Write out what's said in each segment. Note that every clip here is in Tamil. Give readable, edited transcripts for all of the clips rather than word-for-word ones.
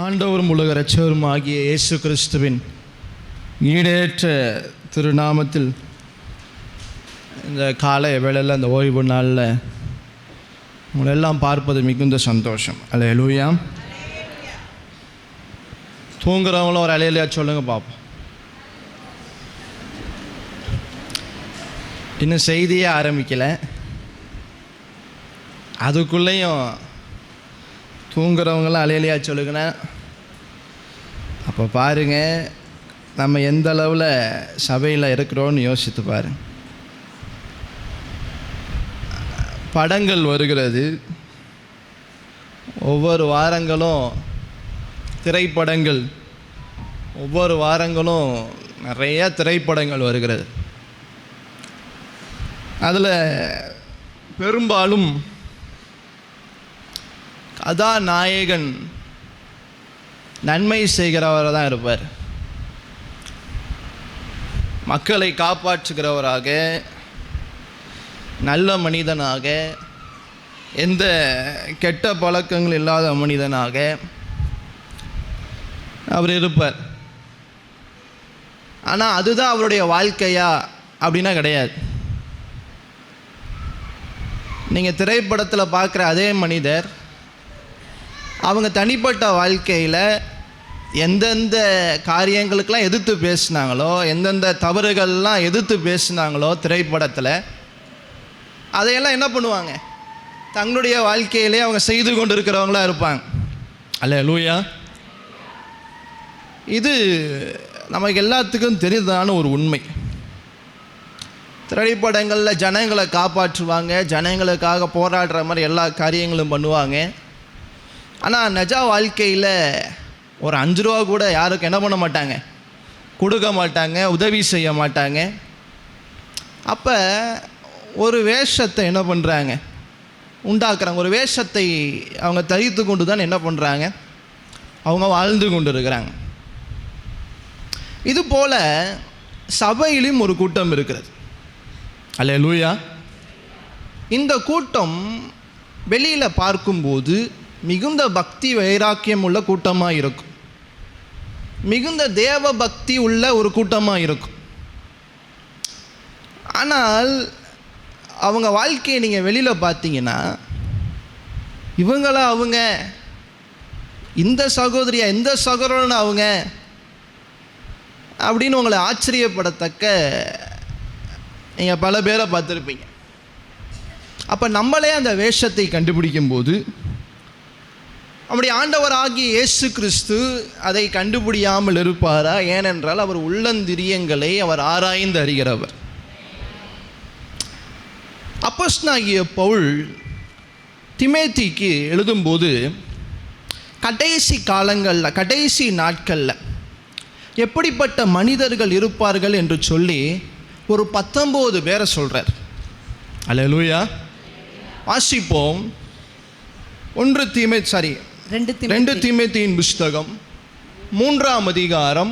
ஆண்டவரும் உலக இரட்சகரும் ஆகிய இயேசு கிறிஸ்துவின் ஈடேற்ற திருநாமத்தில் இந்த காலை வேளையில் அந்த ஓய்வு நாளில் உங்களெல்லாம் பார்ப்பது மிகுந்த சந்தோஷம். அல்லேலூயா. தூங்குறவங்களும் ஒரு அலையிலையா சொல்லுங்கள் பார்ப்போம். இன்னும் செய்தியே ஆரம்பிக்கலை, அதுக்குள்ளேயும் தூங்குறவங்களாம் அலையிலையா சொல்லுங்கன்னா அப்போ பாருங்கள் நம்ம எந்த அளவில் சபையில் இருக்கிறோன்னு யோசித்து பாருங்க. படங்கள் வருகிறது, ஒவ்வொரு வாரங்களும் திரைப்படங்கள், ஒவ்வொரு வாரங்களும் நிறைய திரைப்படங்கள் வருகிறது. அதில் பெரும்பாலும் கதாநாயகன் நன்மை செய்கிறவராக தான் இருப்பார். மக்களை காப்பாற்றுகிறவராக, நல்ல மனிதனாக, எந்த கெட்ட பழக்கங்கள் இல்லாத மனிதனாக அவர் இருப்பார். ஆனால் அதுதான் அவருடைய வாழ்க்கையா அப்படின்னா கிடையாது. நீங்கள் திரைப்படத்தில் பார்க்குற அதே மனிதர் அவங்க தனிப்பட்ட வாழ்க்கையில் எந்தெந்த காரியங்களுக்கெல்லாம் எதிர்த்து பேசினாங்களோ, எந்தெந்த தவறுகள்லாம் எதிர்த்து பேசினாங்களோ திரைப்படத்தில், அதையெல்லாம் என்ன பண்ணுவாங்க, தங்களுடைய வாழ்க்கையிலே அவங்க செய்து கொண்டு இருக்கிறவங்களாக இருப்பாங்க. அல்லேலூயா. இது நமக்கு எல்லாத்துக்கும் தெரிந்ததான ஒரு உண்மை. திரைப்படங்களில் ஜனங்களை காப்பாற்றுவாங்க, ஜனங்களுக்காக போராடுற மாதிரி எல்லா காரியங்களும் பண்ணுவாங்க. ஆனால் நிஜ வாழ்க்கையில் ஒரு 5 ரூபா கூட யாருக்கும் என்ன பண்ண மாட்டாங்க, கொடுக்க மாட்டாங்க, உதவி செய்ய மாட்டாங்க. அப்போ ஒரு வேஷத்தை என்ன பண்ணுறாங்க, உண்டாக்குறாங்க. ஒரு வேஷத்தை அவங்க தரித்து கொண்டு தான் என்ன பண்ணுறாங்க, அவங்க வாழ்ந்து கொண்டு இருக்கிறாங்க. இதுபோல் சபையிலும் ஒரு கூட்டம் இருக்கிறது. அல்லேலூயா. இந்த கூட்டம் வெளியில் பார்க்கும்போது மிகுந்த பக்தி வைராக்கியம் உள்ள கூட்டமாக இருக்கும், மிகுந்த தேவ பக்தி உள்ள ஒரு கூட்டமாக இருக்கும். ஆனால் அவங்க வாழ்க்கையை நீங்கள் வெளியில் பார்த்தீங்கன்னா, இவங்களா அவங்க, இந்த சகோதரியா இந்த சகோதரன் அவங்க அப்படின்னு உங்களை ஆச்சரியப்படத்தக்க நீங்கள் பல பேரை பார்த்துருப்பீங்க. அப்போ நம்மளே அந்த வேஷத்தை கண்டுபிடிக்கும்போது நம்முடைய ஆண்டவராகிய இயேசு கிறிஸ்து அதை கண்டுபிடியாமல் இருப்பாரா? ஏனென்றால் அவர் உள்ளந்திரியங்களை அவர் ஆராய்ந்து அறிகிறவர். அப்போஸ்தலனாகிய பவுல் தீமோத்தேயுக்கு எழுதும்போது கடைசி காலங்களில், கடைசி நாட்களில் எப்படிப்பட்ட மனிதர்கள் இருப்பார்கள் என்று சொல்லி ஒரு 19 பேரை சொல்கிறார். அல்லேலூயா. வாசிப்போம். 2 தீமோத்தேயின் புஸ்தகம் 3ஆம் அதிகாரம்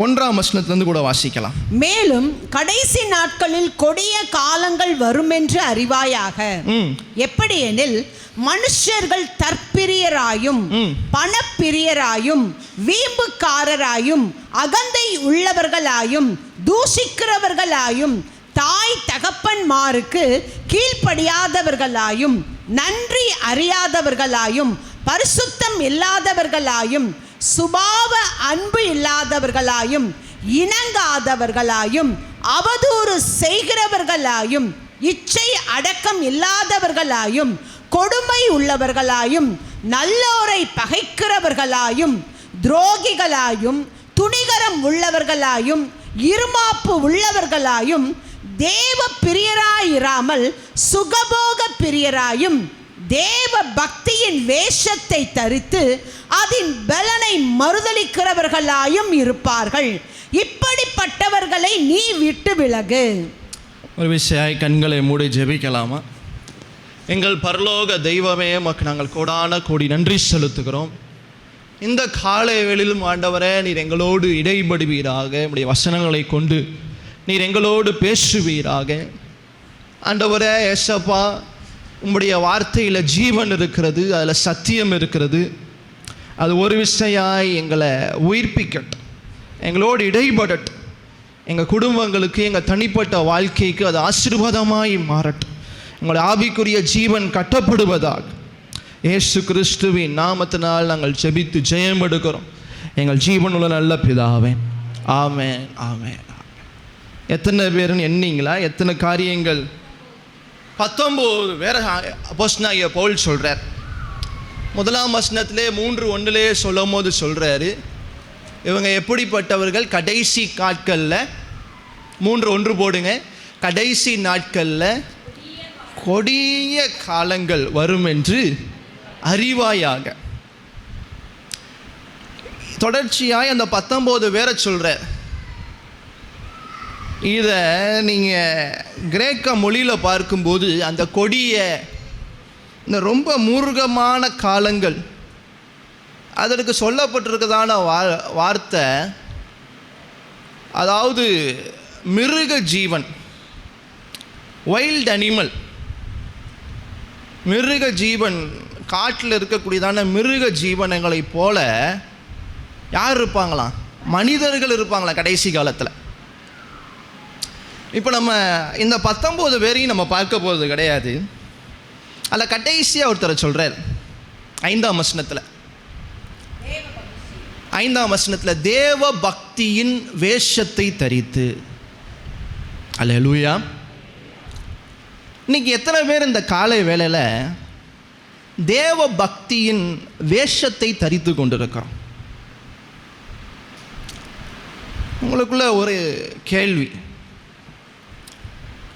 1ஆம் வசனத்திலிருந்து கூட வாசிக்கலாம். மேலும் கடைசி நாட்களில் கொடிய காலங்கள் வரும் என்று அறிவாயாக. எப்படியெனில் மனுஷர்கள் தற்பிரியராயும் பணப்பிரியராயும் வீம்புக்காரராயும் அகந்தை உள்ளவர்களாயும் தூஷிக்கிறவர்களாயும் தாய் தகப்பன்மாருக்கு கீழ்ப்படியாதவர்களாயும் நன்றி அறியாதவர்களாயும் பரிசுத்தம் இல்லாதவர்களாயும் சுபாவ அன்பு இல்லாதவர்களாயும் இணங்காதவர்களாயும் அவதூறு செய்கிறவர்களாயும் இச்சை அடக்கம் இல்லாதவர்களாயும் கொடுமை உள்ளவர்களாயும் நல்லோரை பகைக்கிறவர்களாயும் துரோகிகளாயும் துணிகரம் உள்ளவர்களாயும் இருமாப்பு உள்ளவர்களாயும் தேவ பிரியராயிராமல் சுகபோக பிரியராயும் தேவ பக்தியின் வேஷத்தை தரித்து அதன் பலனை மறுதலிக்கிறவர்களாயும் இருப்பார்கள். இப்படிப்பட்டவர்களை நீ விட்டு விலகு. ஒரு விஷயம், கண்களை மூடி ஜெபிக்கலாமா? எங்கள் பரலோக தெய்வமே, உமக்கு நாங்கள் கோடான கோடி நன்றி செலுத்துகிறோம். இந்த காலை வேளையிலும் ஆண்டவரே, நீர் எங்களோடு இடைபடுவீராக. உம்முடைய வசனங்களை கொண்டு நீர் எங்களோடு பேசுவீராக. ஆண்டவரே ஏசப்பா, உம்முடைய வார்த்தையில் ஜீவன் இருக்கிறது, அதில் சத்தியம் இருக்கிறது. அது ஒரு விசையாய் எங்களை உயிர்ப்பிக்கட்டும், எங்களோடு இடைப்படட்டும், எங்கள் குடும்பங்களுக்கு, எங்கள் தனிப்பட்ட வாழ்க்கைக்கு அது ஆசீர்வாதமாய் மாறட்டும். எங்களுடைய ஆவிக்குரிய ஜீவன் கட்டப்படுவதாக இயேசு கிறிஸ்துவின் நாமத்தினால் நாங்கள் ஜெபித்து ஜெயம் எடுக்கிறோம். எங்கள் ஜீவனுள்ள நல்ல பிதாவே, ஆமென், ஆமென். எத்தனை பேருன்னு எண்ணீங்களா? எத்தனை காரியங்கள்? 19 பேர் அப்போஸ்தலனாகிய பவுல் சொல்கிறார். 1ஆம் வசனத்திலே 3:1 சொல்லும் போது சொல்கிறாரு, இவங்க எப்படிப்பட்டவர்கள்? கடைசி நாட்களில் 3:1 போடுங்க. கடைசி நாட்களில் கொடிய காலங்கள் வரும் என்று அறிவாயாக. தொடர்ச்சியாய் அந்த 19 பேரை சொல்கிறார். இதை நீங்கள் கிரேக்க மொழியில் பார்க்கும்போது அந்த கொடிய, இந்த ரொம்ப மூர்க்கமான காலங்கள், அதற்கு சொல்லப்பட்டிருக்கிறதான வார்த்தை, அதாவது மிருக ஜீவன், வைல்ட் அனிமல், மிருக ஜீவன், காட்டில் இருக்கக்கூடியதான மிருக ஜீவனங்களைப் போல யார் இருப்பாங்களாம்? மனிதர்கள் இருப்பாங்களாம் கடைசி காலத்தில். இப்போ நம்ம இந்த 19 பேரையும் நம்ம பார்க்க போகிறது கிடையாது. அதில் கடைசியாக ஒருத்தரை சொல்கிறார் 5ஆம் வசனத்தில். 5ஆம் வசனத்தில் தேவ பக்தியின் வேஷத்தை தரித்து. அல்லேலூயா. இன்னைக்கு எத்தனை பேர் இந்த காலை வேளையில் தேவ பக்தியின் வேஷத்தை தரித்து கொண்டிருக்கிறோம்? உங்களுக்குள்ள ஒரு கேள்வி,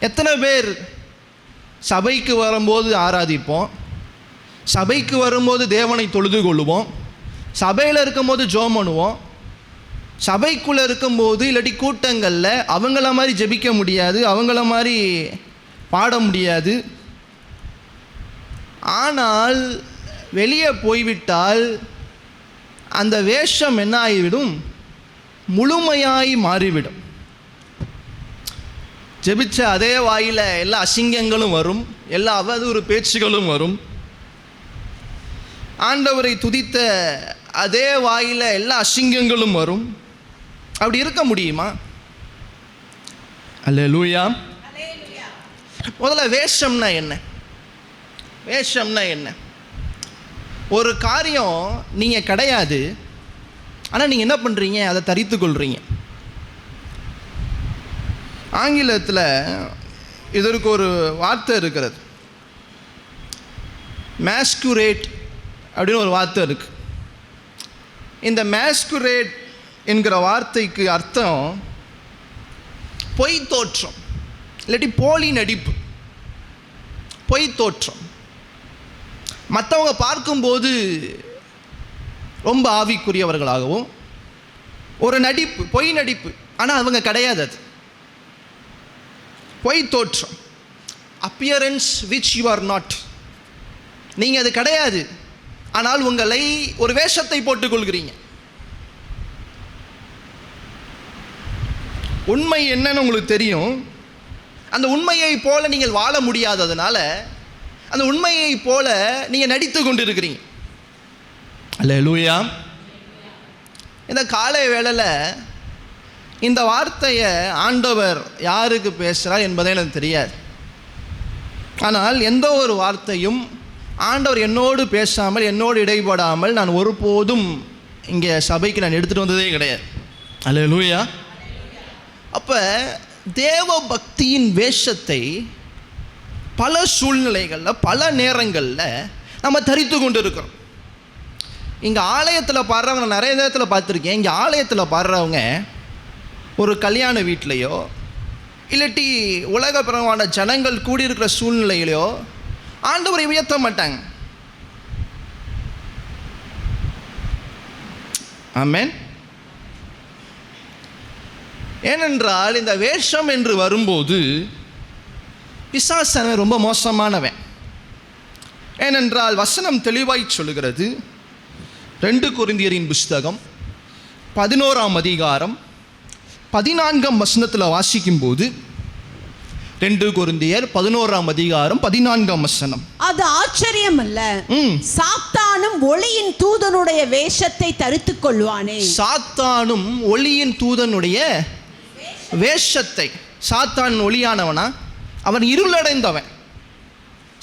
எத்தனை பேர் சபைக்கு வரும்போது ஆராதிப்போம், சபைக்கு வரும்போது தேவனை தொழுது கொள்ளுவோம், சபையில் இருக்கும்போது ஜெபம் பண்ணுவோம், சபைக்குள்ளே இருக்கும்போது இல்லாட்டி கூட்டங்களில் அவங்கள மாதிரி ஜெபிக்க முடியாது, அவங்கள மாதிரி பாட முடியாது. ஆனால் வெளியே போய்விட்டால் அந்த வேஷம் என்ன ஆகிவிடும்? முழுமையாய் மாறிவிடும். ஜெபிச்ச அதே வாயில் எல்லா அசிங்கங்களும் வரும், எல்லா அவதூறு பேச்சுகளும் வரும். ஆண்டவரை துதித்த அதே வாயில் எல்லா அசிங்கங்களும் வரும். அப்படி இருக்க முடியுமா? அல்லேலூயா. முதல்ல வேஷம்னா என்ன? வேஷம்னா என்ன? ஒரு காரியம் நீங்கள் கிடையாது, ஆனால் நீங்கள் என்ன பண்ணுறீங்க? அதை தரித்து கொள்கிறீங்க. ஆங்கிலத்தில் இதற்கு ஒரு வார்த்தை இருக்கிறது, மேஸ்குரேட் அப்படின்னு ஒரு வார்த்தை இருக்குது. இந்த மேஸ்குரேட் என்கிற வார்த்தைக்கு அர்த்தம் பொய் தோற்றம், இல்லாட்டி போலி நடிப்பு, பொய் தோற்றம். மற்றவங்க பார்க்கும்போது ரொம்ப ஆவிக்குரியவர்களாகவும் ஒரு நடிப்பு, பொய் நடிப்பு, ஆனால் அவங்க கிடையாது. அது பொய் தோற்றம், appearance which you are not. நீங்கள் அது கிடையாது, ஆனால் உங்களை ஒரு வேஷத்தை போட்டுக்கொள்கிறீங்க. உண்மை என்னன்னு உங்களுக்கு தெரியும், அந்த உண்மையை போல நீங்கள் வாழ முடியாததுனால அந்த உண்மையை போல நீங்கள் நடித்து கொண்டு இருக்கிறீங்க. அல்லேலூயா. இந்த காலை வேளையில் இந்த வார்த்தையை ஆண்டவர் யாருக்கு பேசுகிறார் என்பதே எனக்கு தெரியாது. ஆனால் எந்த ஒரு வார்த்தையும் ஆண்டவர் என்னோடு பேசாமல், என்னோடு இடைப்படாமல் நான் ஒருபோதும் இங்கே சபைக்கு நான் எடுத்துகிட்டு வந்ததே கிடையாது. அல்லேலூயா. அப்போ தேவ பக்தியின் வேஷத்தை பல சூழ்நிலைகளில், பல நேரங்களில் நம்ம தரித்து கொண்டு இருக்கிறோம். இங்கே ஆலயத்தில் பாடுறவங்க நிறைய நேரத்தில் பார்த்துருக்கேன். இங்கே ஆலயத்தில் பாடுறவங்க ஒரு கல்யாண வீட்லேயோ இல்லாட்டி உலக பிரமான ஜனங்கள் கூடியிருக்கிற சூழ்நிலையிலையோ ஆண்டவரை உயர்த்த மாட்டாங்க. ஆமென். ஏனென்றால் இந்த வேஷம் என்று வரும்போது பிசாசனவன் ரொம்ப மோசமானவன். ஏனென்றால் வசனம் தெளிவாய் சொல்லுகிறது. 2 கொரிந்தியரின் புஸ்தகம் 11ஆம் அதிகாரம் 14ஆம் வசனத்தில் வாசிக்கும்போது, 2 கொரிந்தியர் 11ஆம் அதிகாரம் 14ஆம் வசனம். அது ஆச்சரியம் அல்ல, சாத்தான் சாத்தானும் ஒளியின் தூதனுடைய வேஷத்தை தரித்துக் கொள்வானே. சாத்தானும் ஒளியின் தூதனுடைய வேஷத்தை. சாத்தான் ஒளியானவனா? அவன் இருளடைந்தவன்.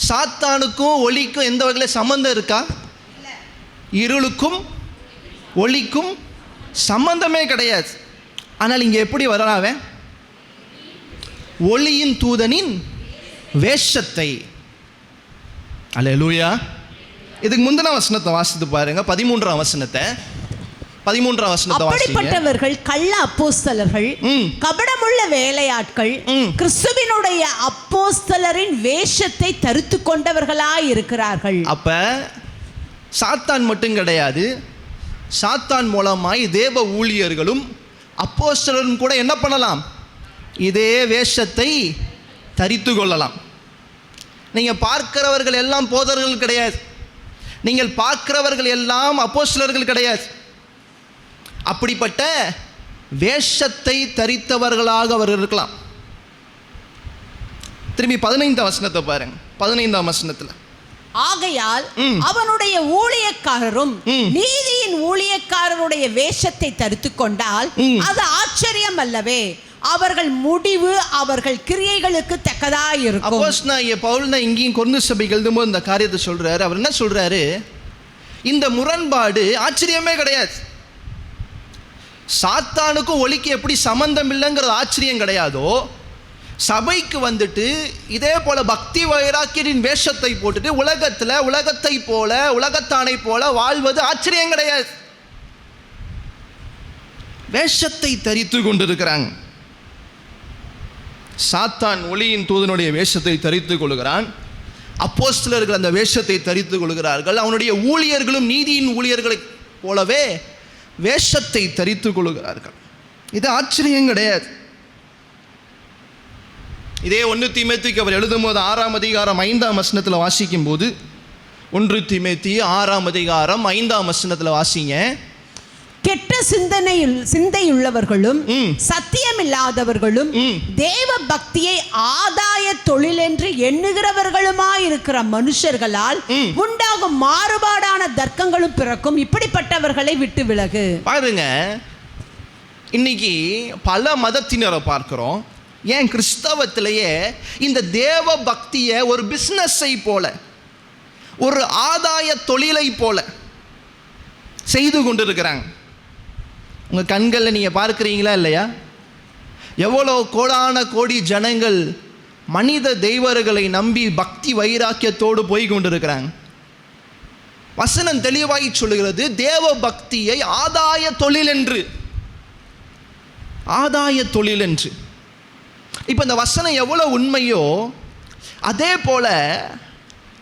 சாத்தானுக்கும் ஒளிக்கும் எந்த வகையில் சம்பந்தம் இருக்கா? இருளுக்கும் ஒளிக்கும் சம்பந்தமே கிடையாது. ஆனால் இங்கே எப்படி வரான் அவன்? ஒளியின் தூதனின் வேஷத்தை. அல்லேலூயா. இதுக்கு முந்தின வசனத்தை வாசித்து பாருங்க, 13ஆம் வசனத்தை. 13ஆம் வசனத்தை வாசிங்க. அப்படிப்பட்டவர்கள் கள்ள அப்போஸ்தலர்கள், கபடமுள்ள வேலையாட்கள், கிறிஸ்துவினுடைய அப்போஸ்தலரின் வேஷத்தை தரித்து கொண்டவர்களாய் இருக்கிறார்கள். அப்ப சாத்தான் மட்டும் கிடையாது, சாத்தான் மூலமாய் தேவ ஊழியர்களும் அப்போஸ்தலரும் கூட என்ன பண்ணலாம்? இதே வேஷத்தை தரித்து கொள்ளலாம். நீங்கள் பார்க்கிறவர்கள் எல்லாம் போதர்கள் கிடையாது, நீங்கள் பார்க்கிறவர்கள் எல்லாம் அப்போஸ்தலர்கள் கிடையாது. அப்படிப்பட்ட வேஷத்தை தரித்தவர்களாக அவர் இருக்கலாம். திரும்பி 15ஆம் வசனத்தை பாருங்க. 15ஆம் வசனத்தில், ஆகையால் அவனுடைய ஊழியக்காரரும் நீதியின் ஊழியக்காரருடைய வேஷத்தை தரித்து கொண்டால் அது ஆச்சரியம் அல்லவே. அவர்கள் முடிவு அவர்கள் கிரியைகளுக்கு தக்கதாய் இருக்கும். அப்போஸ்தலனாகிய பவுல் தான் இங்கேயும் கொரிந்து சபைக்கு எழுதும்போது இந்த காரியத்தை சொல்றாரு. அவர் என்ன சொல்றாரு? இந்த முரண்பாடு ஆச்சரியமே கிடையாது. சாத்தானுக்கும் ஒளிக்கு எப்படி சம்பந்தம் இல்லைங்கிறது ஆச்சரியம் கிடையாதோ, சபைக்கு வந்துட்டு இதே போல பக்தி வைராக்கியத்தின் வேஷத்தை போட்டுட்டு உலகத்தை போல உலகத்தானை போல வாழ்வது ஆச்சரியம் கிடையாது. வேஷத்தை தரித்து கொண்டிருக்கிறாங்க. சாத்தான் ஒளியின் தூதனுடைய வேஷத்தை தரித்துக் கொள்கிறான். அப்போஸ்தலர்கள் அந்த வேஷத்தை தரித்துக் கொள்கிறார்கள். அவனுடைய ஊழியர்களும் நீதியின் ஊழியர்களைப் போலவே வேஷத்தை தரித்துக் கொள்கிறார்கள். இது ஆச்சரியம் கிடையாது. இதே 1 தீமோத்தேயுக்கு அவர் எழுதும்போது 6ஆம் அதிகாரம் 5ஆம் வசனத்தில் வாசிக்கும் போது, 1 தீமோத்தேயு 6ஆம் அதிகாரம் 5ஆம் வசனத்தில் வாசிங்க. கெட்ட சிந்தையுள்ளவர்களும் சத்தியமில்லாதவர்களும் தேவ பக்தியை ஆதாய தொழில் என்று எண்ணுகிறவர்களுமாயிருக்கிற மனுஷர்களால் உண்டாகும் மாறுபாடான தர்க்கங்களும் பிறக்கும். இப்படிப்பட்டவர்களை விட்டு விலகு. பாருங்க, இன்னைக்கு பல மதத்தினரை பார்க்கிறோம். ஏன் கிறிஸ்தவத்திலேயே இந்த தேவ பக்தியை ஒரு பிஸ்னஸை போல, ஒரு ஆதாய தொழிலை போல செய்து கொண்டிருக்கிறாங்க. உங்கள் கண்களில் நீங்கள் பார்க்குறீங்களா இல்லையா? எவ்வளோ கோடான கோடி ஜனங்கள் மனித தெய்வர்களை நம்பி பக்தி வைராக்கியத்தோடு போய் கொண்டிருக்கிறாங்க. வசனம் தெளிவாய் சொல்லுகிறது, தேவ பக்தியை ஆதாய தொழில் என்று. ஆதாய தொழில் என்று. இப்போ இந்த வசனம் எவ்வளோ உண்மையோ அதே போல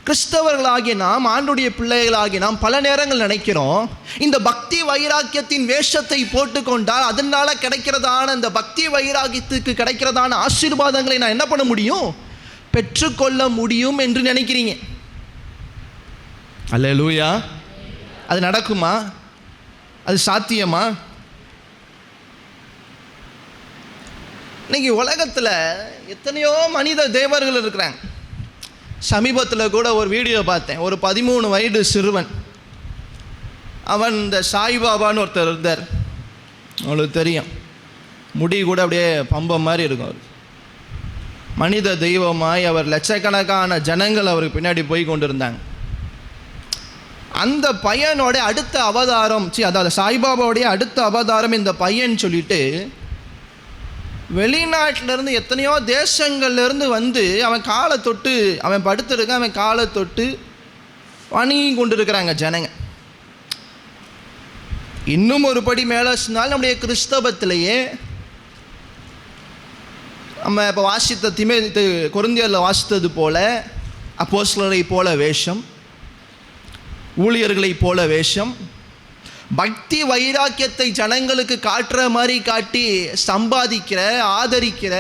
கிறிஸ்தவர்களாகிய நாம், ஆண்டுடைய பிள்ளைகளாகிய நாம் பல நேரங்கள் நினைக்கிறோம், இந்த பக்தி வைராக்கியத்தின் வேஷத்தை போட்டுக்கொண்டால் அதனால கிடைக்கிறதான இந்த பக்தி வைராக்கியத்துக்கு கிடைக்கிறதான ஆசீர்வாதங்களை நான் என்ன பண்ண முடியும்? பெற்றுக்கொள்ள முடியும் என்று நினைக்கிறீங்க. அல்லேலூயா. அது நடக்குமா? அது சாத்தியமா? இன்னைக்கு உலகத்தில் எத்தனையோ மனித தேவர்கள் இருக்கிறாங்க. சமீபத்தில் கூட ஒரு வீடியோ பார்த்தேன். ஒரு 13 வயது சிறுவன், அவன் இந்த சாய்பாபான்னு ஒருத்தர் இருந்தார். அவங்களுக்கு தெரியும், முடி கூட அப்படியே பம்பம் மாதிரி இருக்கும். அவர் மனித தெய்வமாய் அவர் லட்சக்கணக்கான ஜனங்கள் அவருக்கு பின்னாடி போய் கொண்டிருந்தாங்க. அந்த பையனோட அடுத்த அவதாரம், அதாவது சாய்பாபாவுடைய அடுத்த அவதாரம் இந்த பையன் சொல்லிட்டு வெளிநாட்டிலேருந்து எத்தனையோ தேசங்கள்லேருந்து வந்து அவன் காலை தொட்டு, அவன் படுத்திருக்கான், அவன் காலை தொட்டு வணங்கி கொண்டிருக்கிறாங்க ஜனங்க. இன்னும் ஒரு படி மேலே சொன்னால் நம்முடைய கிறிஸ்தவத்திலேயே நம்ம இப்போ வாசித்த கொரிந்தியரில் வாசித்தது போல அப்போஸ்தலரை போல வேஷம், ஊழியர்களை போல வேஷம், பக்தி வைராக்கியத்தை ஜனங்களுக்கு காட்டுற மாதிரி காட்டி சம்பாதிக்கிற, ஆதரிக்கிற,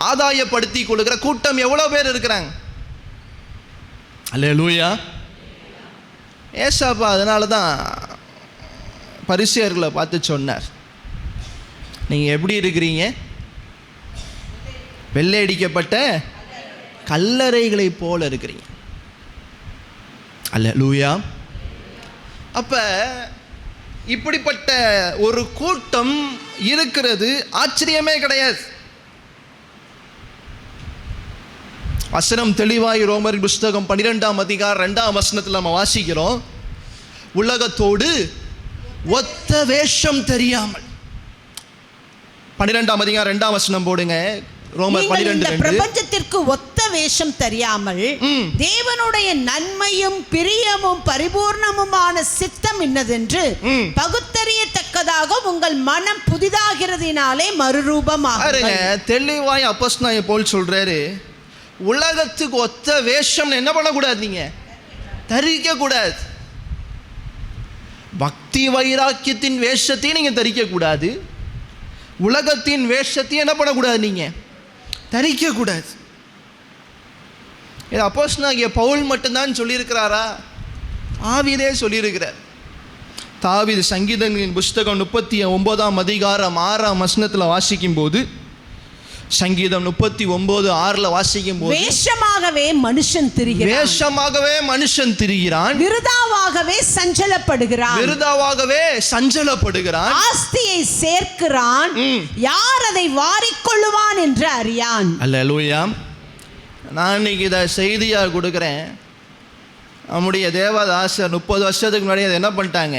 ஆதாயப்படுத்தி கொள்கிற கூட்டம் எவ்வளோ பேர் இருக்கிறாங்க. அல்லேலூயா. ஏசாப்பா அதனால தான் பரிசேயர்களை பார்த்து சொன்னார், நீங்கள் எப்படி இருக்கிறீங்க? வெள்ளையடிக்கப்பட்ட கல்லறைகளை போல இருக்கிறீங்க. அல்லேலூயா. அப்ப இப்படிப்பட்ட ஒரு கூட்டம் இருக்கிறது ஆச்சரியமே கிடையாது. வசனம் தெளிவாய் ரோமர் புஸ்தகம் 12ஆம் அதிகாரம் 2ஆம் வசனத்தில் நம்ம வாசிக்கிறோம், உலகத்தோடு ஒத்த வேஷம் தெரியாமல். 12ஆம் அதிகாரம் 2ஆம் வசனம் போடுங்க. ரோமர் 12:2. பிரபஞ்சத்திற்கு ஒத்த வேஷம் தெரியாமல் தேவனுடைய நன்மையும் பிரியமும் பரிபூர்ணமுமான சித்தம் இன்னதென்று பகுத்தறியத்தக்கதாக உங்கள் மனம் புதிதாகிறதினாலே மறுரூபமாக. தெளிவாய் அப்போஸ்தலனாகிய பவுல் சொல்றாரு, உலகத்துக்கு ஒத்த வேஷம் என்ன பண்ணக்கூடாது, நீங்க தரிக்க கூடாது. பக்தி வைராக்கியத்தின் வேஷத்தையும் நீங்க தரிக்க கூடாது, உலகத்தின் வேஷத்தையும் என்ன பண்ணக்கூடாது, நீங்க தரிக்க கூடாது. இது அப்போஸ்தலனாகிய பவுல் மட்டும்தான் சொல்லியிருக்கிறாரா? ஆவிதே சொல்லியிருக்கிறார். தாவீது சங்கீதங்களின் புஸ்தகம் 39ஆம் அதிகாரம் 6ஆம் வசனத்தில் வாசிக்கும் போது, சங்கீதம் 39:6 வாசிக்கும் போது, வேஷமாகவே மனுஷன் திரிகிறான், வேஷமாகவே மனுஷன் திரிகிறான், விருதாவாகவே சஞ்சலப்படுகிறான், விருதாவாகவே சஞ்சலப்படுகிறான், ஆஸ்தியை சேர்க்கிறான், யார் அதை வாரிக்கொள்ளுவான் என்று அறியான். அல்லேலூயா. நான் இன்னைக்கு இதை செய்தியாக கொடுக்குறேன். நம்முடைய தேவதாசர் 30 வருஷத்துக்கு முன்னாடி அதை என்ன பண்ணிட்டாங்க,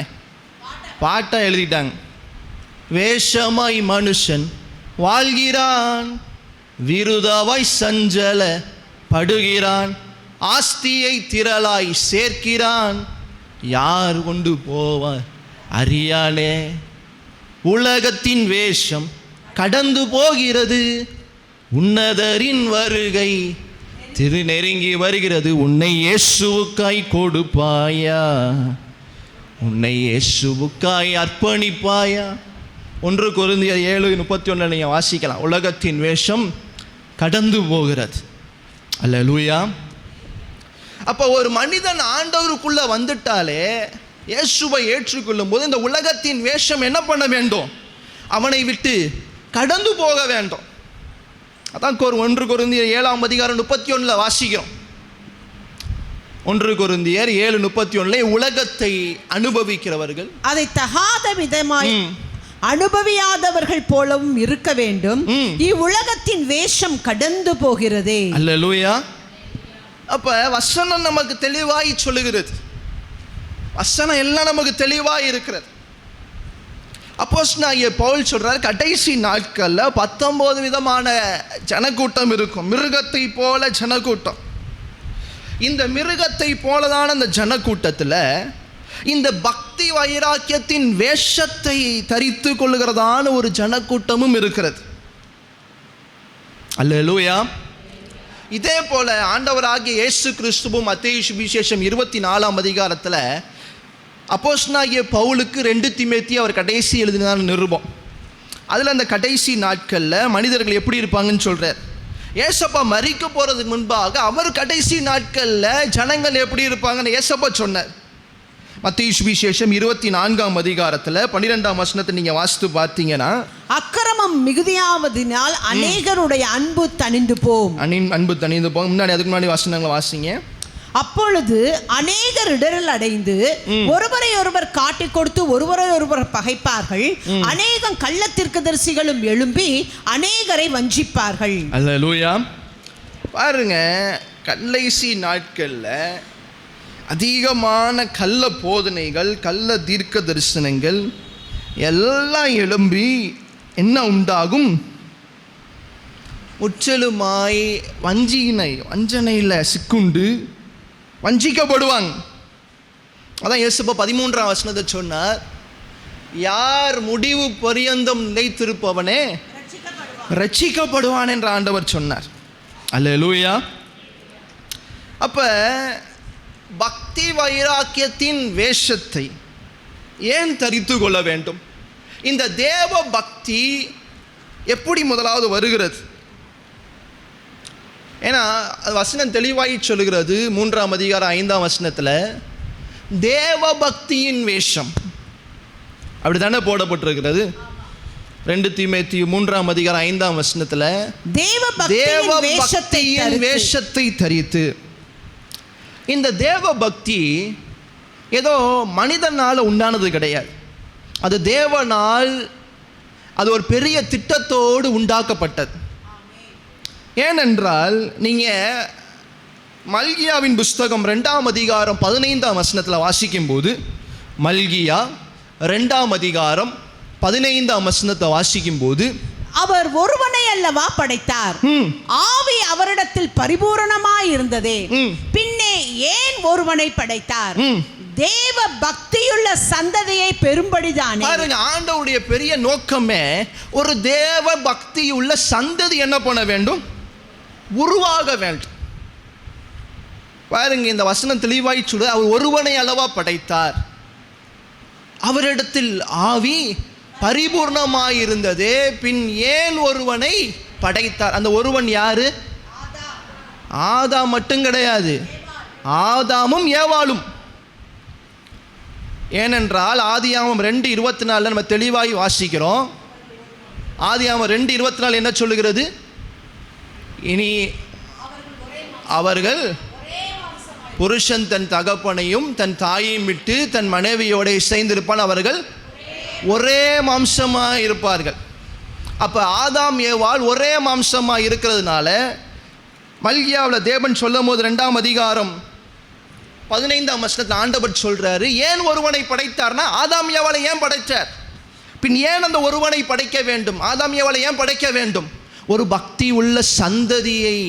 பாட்டை எழுதிட்டாங்க. வேஷமாய் மனுஷன் வாழ்கிறான், விருதாவாய் சஞ்சல படுகிறான், ஆஸ்தியை திரளாய் சேர்க்கிறான், யார் கொண்டு போவார் அறியானே. உலகத்தின் வேஷம் கடந்து போகிறது, உன்னதரின் வருகை திரு நெருங்கி வருகிறது. உன்னை இயேசுவுக்காய் கொடுப்பாயா, உன்னை இயேசுவுக்காய் அர்ப்பணிப்பாயா. 1 கொரிந்தியர் 7:31 நீங்கள் வாசிக்கலாம். உலகத்தின் வேஷம் கடந்து போகிறது. அல்லேலூயா. அப்போ ஒரு மனிதன் ஆண்டவருக்குள்ள வந்துட்டாலே, இயேசுவை ஏற்றுக்கொள்ளும் போது இந்த உலகத்தின் வேஷம் என்ன பண்ண வேண்டும், அவனை விட்டு கடந்து போக வேண்டும். அதான் 1 கொரிந்தியர் 7ஆம் அதிகாரம் 31 வாசிக்கிறோம். 1 கொரிந்தியர் 7:31 உலகத்தை அனுபவிக்கிறவர்கள் அதை தகாத விதமாய் அனுபவியாதவர்கள் போலவும் இருக்க வேண்டும், இவ்வுலகத்தின் வேஷம் கடந்து போகிறதே. அல்லேலூயா. அப்ப வசனம் நமக்கு தெளிவாய் சொல்லுகிறது, வசனம் எல்லாம் நமக்கு தெளிவாய் இருக்கிறது. அப்போஸ்தலனாகிய பவுல் சொல்றார், கடைசி நாட்கள்ல 19 விதமான ஜனக்கூட்டம் இருக்கும், மிருகத்தை போல ஜனக்கூட்டம். இந்த மிருகத்தை போலதான அந்த ஜனக்கூட்டத்தில் இந்த பக்தி வைராக்கியத்தின் வேஷத்தை தரித்து கொள்ளுகிறதான ஒரு ஜனக்கூட்டமும் இருக்கிறது. அல்லேலூயா. இதே போல ஆண்டவராகிய இயேசு கிறிஸ்துவும் மத்தேயு சுவிசேஷம் 24ஆம் அதிகாரத்தில் அப்போஸ்தலனாகிய பவுலுக்கு 2 தீமோத்தேயு அவர் கடைசி எழுதின நிருபம், அதில் அந்த கடைசி நாட்களில் மனிதர்கள் எப்படி இருப்பாங்கன்னு சொல்கிறார். ஏசப்பா மரிக்க போகிறதுக்கு முன்பாக அவர் கடைசி நாட்களில் ஜனங்கள் எப்படி இருப்பாங்கன்னு ஏசப்பா சொன்னார். மத்தேயு சுவிசேஷம் 24ஆம் அதிகாரத்தில் 12ஆம் வசனத்தை நீங்கள் வாசித்து பார்த்தீங்கன்னா, அக்கிரமம் மிகுதியாவதினால் அநேகருடைய அன்பு தணிந்து போகும். அன்பு தணிந்து போகும். அதுக்கு முன்னாடி வசனங்களை வாசிங்க. அப்பொழுது அநேகர் இடரல் அடைந்து ஒருவரை ஒருவர் காட்டிக் கொடுத்து ஒருவரை ஒருவர் பகைப்பார்கள், அநேகம் கள்ள தீர்க்கதரிசிகளும் எழும்பி அநேகரை வஞ்சிப்பார்கள். அல்லேலூயா. பாருங்க, கடைசி நாட்கள்ல அதிகமான கள்ள போதனைகள், கள்ள தீர்க்க தரிசனங்கள் எல்லாம் எழும்பி என்ன உண்டாகும், முற்றிலுமாய் வஞ்சனையில் சிக்குண்டு வஞ்சிக்கப்படுவாங்க. அதான் இயேசுப்பா 13ஆம் வசனத்தை சொன்னார், யார் முடிவு பரியந்தம் நிலைத்திருப்பவனே ரட்சிக்கப்படுவான் என்ற ஆண்டவர் சொன்னார். அல்லேலூயா. அப்ப பக்தி வைராக்கியத்தின் வேஷத்தை ஏன் தரித்து கொள்ள வேண்டும்? இந்த தேவ பக்தி எப்படி முதலாவது வருகிறது? ஏன்னா வசனம் தெளிவாய் சொல்லுகிறது, 3ஆம் அதிகாரம் 5ஆம் வசனத்தில் தேவ பக்தியின் வேஷம் அப்படி தானே போடப்பட்டிருக்கிறது. 2 தீமோத்தேயு 3ஆம் அதிகாரம் 5ஆம் வசனத்தில் தேவ பக்தியின் வேஷத்தை தரித்து. இந்த தேவ பக்தி ஏதோ மனிதனால் உண்டானது கிடையாது. அது தேவனால், அது ஒரு பெரிய திட்டத்தோடு உண்டாக்கப்பட்டது. ஏனென்றால் நீங்கள் மல்கியாவின் புஸ்தகம் 2ஆம் அதிகாரம் 15ஆம் வசனத்தில் வாசிக்கும்போது, மல்கியா 2ஆம் அதிகாரம் 15ஆம் வசனத்தை வாசிக்கும்போது, அவர் ஒருவனை அல்லவா படைத்தார், ஆவி அவரிடத்தில் பரிபூரணமாய் இருந்ததே, பின்னே ஏன் ஒருவனை படைத்தார், தேவ பக்தியுள்ள சந்ததியை பெரும்படிதானே. பாருங்க, ஆண்டவருடைய பெரிய நோக்கமே ஒரு தேவ பக்தியுள்ள சந்ததி என்ன பண்ண வேண்டும், உருவாக வேண்டும். பாருங்க, இந்த வசனம் தெளிவாய் சொல்லுது, அவர் ஒருவனை அல்லவா படைத்தார், அவரிடத்தில் ஆவி பரிபூர்ணமாயிருந்ததே, பின் ஏன் ஒருவனை படைத்தார். அந்த ஒருவன் யாரு? ஆதாம் மட்டும் கிடையாது, ஆதாமும் ஏவாளும். ஏனென்றால் ஆதியாகமம் 2:24 நம்ம தெளிவாய் வாசிக்கிறோம். ஆதியாகமம் 2:24 என்ன சொல்லுகிறது? இனி அவர்கள் புருஷன் தன் தகப்பனையும் தன் தாயையும் விட்டு தன் மனைவியோட இசைந்திருப்பான், அவர்கள் ஒரே மாம்சமாக இருப்பார்கள். அப்போ ஆதாம் ஏவாள் ஒரே மாம்சமாக இருக்கிறதுனால மல்கியாவில் தேவன் சொல்லும் போது 2ஆம் அதிகாரம் 15ஆம் வசனத்தில் ஆண்டவர் சொல்றாரு, ஏன் ஒருவனை படைத்தார்னா, ஆதாம் ஏவாளை ஏன் படைத்தார், பின் ஏன் அந்த ஒருவனை படைக்க வேண்டும், ஆதாம் ஏவாளை ஏன் படைக்க வேண்டும், ஒரு பக்தி உள்ள சந்ததியை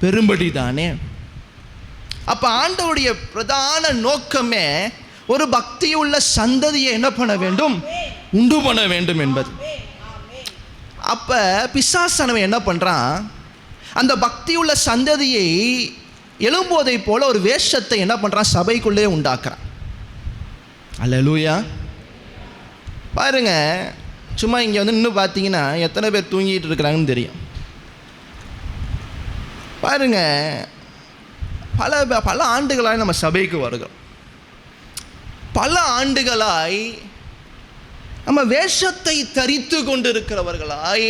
பெரும்படி தானே. அப்போ ஆண்டவருடைய பிரதான நோக்கமே ஒரு பக்தி உள்ள சந்ததியை என்ன பண்ண வேண்டும், உண்டு பண்ண வேண்டும் என்பது. அப்போ பிசாசானவன் என்ன பண்ணுறான், அந்த பக்தி உள்ள சந்ததியை எழும்போதை போல ஒரு வேஷத்தை என்ன பண்ணுறான், சபைக்குள்ளே உண்டாக்குறான். அல்லேலூயா. பாருங்க, சும்மா இங்கே வந்து இன்னும் பார்த்தீங்கன்னா எத்தனை பேர் தூங்கிட்டு இருக்கிறாங்கன்னு தெரியும். பாருங்க, பல ஆண்டுகளாய் நம்ம சபைக்கு வருகிறோம். பல ஆண்டுகளாய் நம்ம வேஷத்தை தரித்து கொண்டிருக்கிறவர்களாய்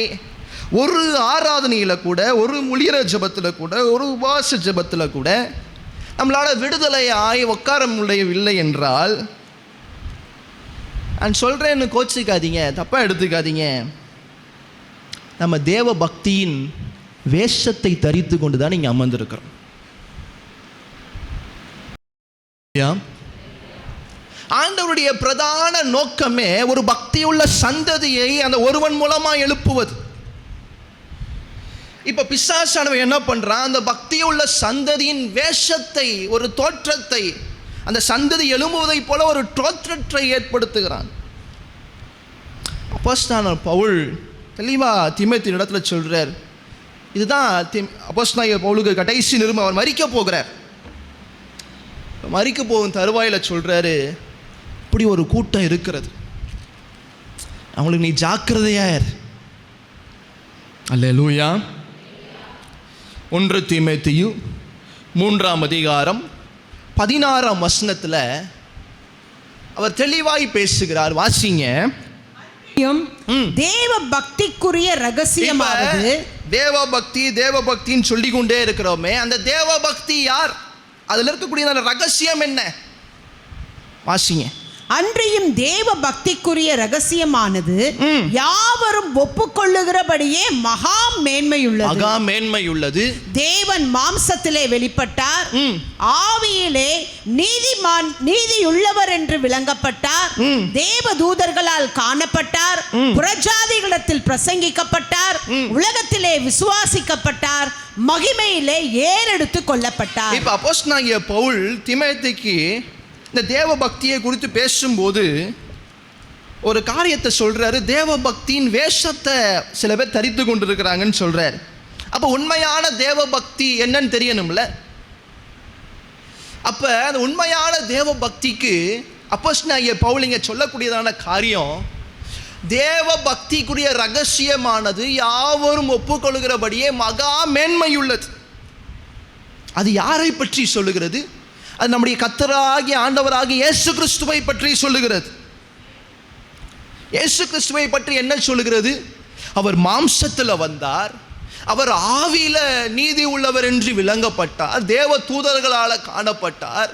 ஒரு ஆராதனையில் கூட, ஒரு முழிகிற ஜபத்தில் கூட, ஒரு உபவாச ஜபத்தில் கூட நம்மளால் விடுதலையாய் உட்கார முடியவில்லை என்றால், நான் சொல்கிறேன்னு கோச்சிக்காதீங்க, தப்பாக எடுத்துக்காதீங்க, நம்ம தேவ பக்தியின் வேஷத்தை தரித்து கொண்டு தான் இங்கே அமர்ந்திருக்கிறோம். ஆண்டவருடைய பிரதான நோக்கமே ஒரு பக்தியுள்ள சந்ததியை அந்த ஒருவன் மூலமாக எழுப்புவது. இப்போ பிசாசானவன் என்ன பண்ணுறான், அந்த பக்தியுள்ள சந்ததியின் வேஷத்தை, ஒரு தோற்றத்தை, அந்த சந்ததி எழும்புவதை போல ஒரு தோற்றத்தை ஏற்படுத்துகிறான். அப்போஸ்தலனாகிய பவுல் தெளிவாக தீமோத்தேயு இடத்துல சொல்கிறார், இதுதான் அப்போஸ்தலனாகிய பவுலுக்கு கடைசி நிருபம். அவர் மரிக்க போகிறார். மரிக்க போகும் தருவாயில் சொல்கிறாரு, இப்படி ஒரு கூட்டம் இருக்கிறது, அவங்களுக்கு நீ ஜாக்கிரதையார். அல்லேலூயா. 1 தீமோத்தேயு 3ஆம் அதிகாரம் 16ஆம் வசனத்தில் அவர் தெளிவாய் பேசுகிறார். வாசிங்க. தேவ பக்திக்குரிய ரகசியமாவது, தேவ பக்தின்னு சொல்லிக் கொண்டே இருக்கிறோமே, அந்த தேவ பக்தி யார், அதில் இருக்கக்கூடிய அந்த ரகசியம் என்ன? வாசிங்க. அன்றியும் தேவ பக்திக்குரிய ரகசியமானது யாவரும் ஒப்புக்கொள்ளுகிறபடியே மகா மேன்மையுள்ளது. தேவன் மாம்சத்திலே வெளிப்பட்டார், ஆவியிலே நீதியுள்ளவர் என்று விளங்கப்பட்டார், தேவ தூதர்களால் காணப்பட்டார், புறஜாதிகளிடத்தில் பிரசங்கிக்கப்பட்டார், உலகத்திலே விசுவாசிக்கப்பட்டார், மகிமையிலே ஏறெடுத்து கொள்ளப்பட்டார். இப்ப அப்போஸ்தலனாகிய பவுல் தீமோத்தேயுக்கு இந்த தேவ பக்தியை குறித்து பேசும்போது ஒரு காரியத்தை சொல்றாரு. தேவ பக்தியின் வேஷத்தை சில பேர் தரித்து கொண்டிருக்கிறாங்கன்னு சொல்றாரு. அப்போ உண்மையான தேவ பக்தி என்னன்னு தெரியணும்ல. அப்போ அந்த உண்மையான தேவ பக்திக்கு அப்போஸ்தலனாகிய பவுல் இங்கே சொல்லக்கூடியதான காரியம், தேவ பக்திக்குரிய ரகசியமானது யாவரும் ஒப்புக்கொள்கிறபடியே மகா மேன்மையுள்ளது. அது யாரை பற்றி சொல்லுகிறது? அது நம்முடைய கர்த்தராகிய ஆண்டவராகிய இயேசு கிறிஸ்துவை பற்றி சொல்லுகிறது. இயேசு கிறிஸ்துவை பற்றி என்ன சொல்லுகிறது? அவர் மாம்சத்தில் வந்தார், அவர் ஆவியில நீதி உள்ளவர் என்று விளங்கப்பட்டார், தேவ தூதர்களால் காணப்பட்டார்,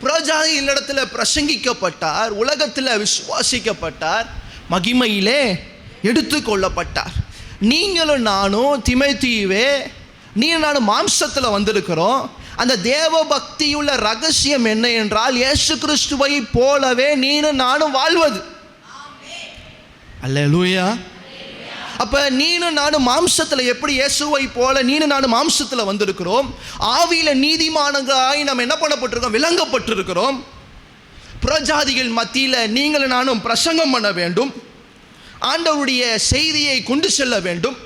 பிரஜாதிகளிடத்தில் பிரசங்கிக்கப்பட்டார், உலகத்தில் விசுவாசிக்கப்பட்டார், மகிமையிலே எடுத்துக்கொள்ளப்பட்டார். நீங்களும் நானும் தீமோத்தேயுவே, நீங்களும் நானும் மாம்சத்தில் வந்திருக்கிறோம். அந்த தேவ பக்தியுள்ள ரகசியம் என்ன என்றால், இயேசு கிறிஸ்துவை போலவே நீனும் நானும் வாழ்வது. அல்லேலூயா. அப்ப நீனும் நானும் மாம்சத்தில் எப்படி இயேசுவை போல நீனும் நானும் மாம்சத்தில் வந்திருக்கிறோம், ஆவியில நீதிமான்களாய் நம்ம என்ன பண்ணப்பட்டிருக்கோம், விளங்கப்பட்டிருக்கிறோம். பிரஜாதிகள் மத்தியில் நீங்களும் நானும் பிரசங்கம் பண்ண வேண்டும், ஆண்டவருடைய செய்தியை கொண்டு செல்ல வேண்டும்.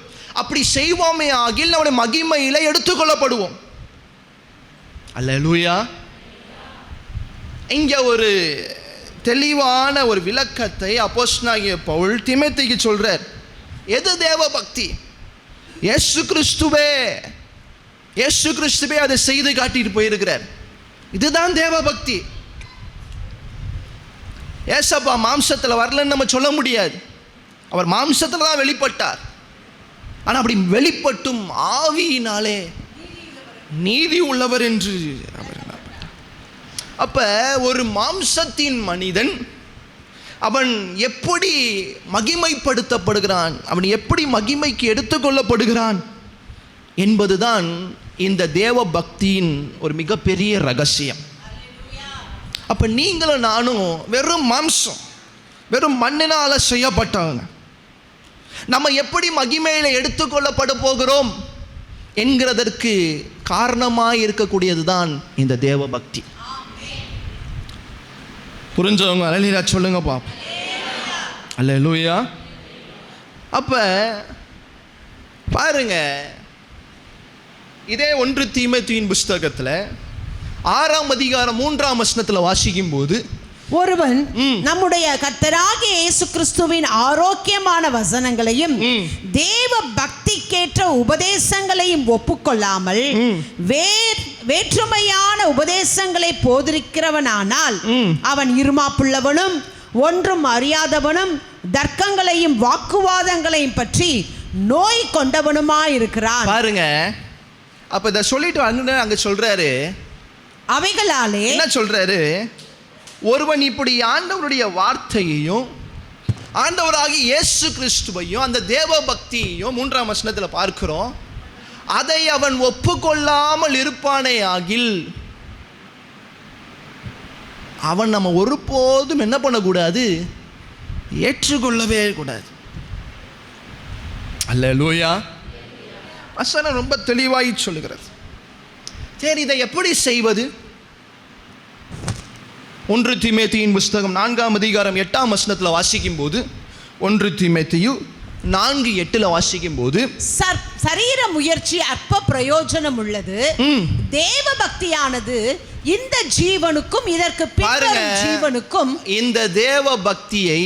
அப்படி செய்வோமே ஆகில் நம்முடைய மகிமையில எடுத்துக்கொள்ளப்படுவோம். அல்லேலூயா. இங்க ஒரு தெளிவான ஒரு விளக்கத்தை அப்போஸ்தலனாகிய பவுல் தீமோத்தேயுக்கு சொல்றார். எது தேவ பக்தி? இயேசு கிறிஸ்துவே அதை செய்து காட்டிட்டு போயிருக்கிறார். இதுதான் தேவ பக்தி. ஏசப்பா மாம்சத்தில் வரலன்னு நம்ம சொல்ல முடியாது. அவர் மாம்சத்தில் தான் வெளிப்பட்டார். ஆனால் அப்படி வெளிப்பட்டும் ஆவியினாலே நீதி உள்ளவர் என்று அவர். அப்ப ஒரு மாம்சத்தின் மனிதன் அவன் எப்படி மகிமைப்படுத்தப்படுகிறான், அவன் எப்படி மகிமைக்கு எடுத்துக்கொள்ளப்படுகிறான் என்பதுதான் இந்த தேவ பக்தியின் ஒரு மிகப்பெரிய ரகசியம். அப்ப நீங்களும் நானும் வெறும் மாம்சம், வெறும் மண்ணினால செய்யப்பட்டவங்க. நம்ம எப்படி மகிமையில எடுத்துக்கொள்ளப்பட போகிறோம் என்கிறதற்கு காரணமாய் இருக்கக்கூடியதுதான் இந்த தேவ பக்தி. புரிஞ்சவங்க அல்லேலூயா சொல்லுங்க பாப்போம். அல்லேலூயா. அப்ப பாருங்க, இதே 1 தீமோத்தேயுவின் புஸ்தகத்தில் 6ஆம் அதிகாரம் 3ஆம் வசனத்தில் வாசிக்கும் போது, ஒருவன் நம்முடைய கர்த்தராகிய இயேசு கிறிஸ்துவின் ஆரோக்கியமான வசனங்களையும் தேவ பக்திக்கேற்ற உபதேசங்களையும் ஒப்புக்கொள்ளாமல் வேற்றுமையான உபதேசங்களை போதிக்கிறவனானால் அவன் இருமாப்புள்ளவனும் ஒன்றும் அறியாதவனும் தர்க்கங்களையும் வாக்குவாதங்களையும் பற்றி நோய் கொண்டவனுமாயிருக்கிறான். பாருங்க, அப்ப இதை சொல்லிட்டு அங்க சொல்றாரு, அவைகளாலே என்ன சொல்றாரு, ஒருவன் இப்படி ஆண்டவருடைய வார்த்தையையும் ஆண்டவராகிய இயேசு கிறிஸ்துவையும் அந்த தேவ பக்தியையும் 3ஆம் வசனத்தில் பார்க்கிறோம், அதை அவன் ஒப்புக்கொள்ளாமல் இருப்பானே ஆகில் அவன் நம்ம ஒருபோதும் என்ன பண்ணக்கூடாது, ஏற்றுக்கொள்ளவே கூடாது. அல்லேலூயா. வசனம் ரொம்ப தெளிவாய் சொல்லுகிறது. சரி, இதை எப்படி செய்வது? 1 தீமோத்தேயுவின் புஸ்தகம் 4ஆம் அதிகாரம் 8ஆம் வசனத்தில் வாசிக்கும் போது, 1 தீமோத்தேயு 4:8 வாசிக்கும் போது, சரீர முயற்சி அற்ப பிரயோஜனம் உள்ளது, தேவ பக்தியானது இந்த ஜீவனுக்கும் இதற்கு பின்வரும் ஜீவனுக்கும். இந்த தேவ பக்தியை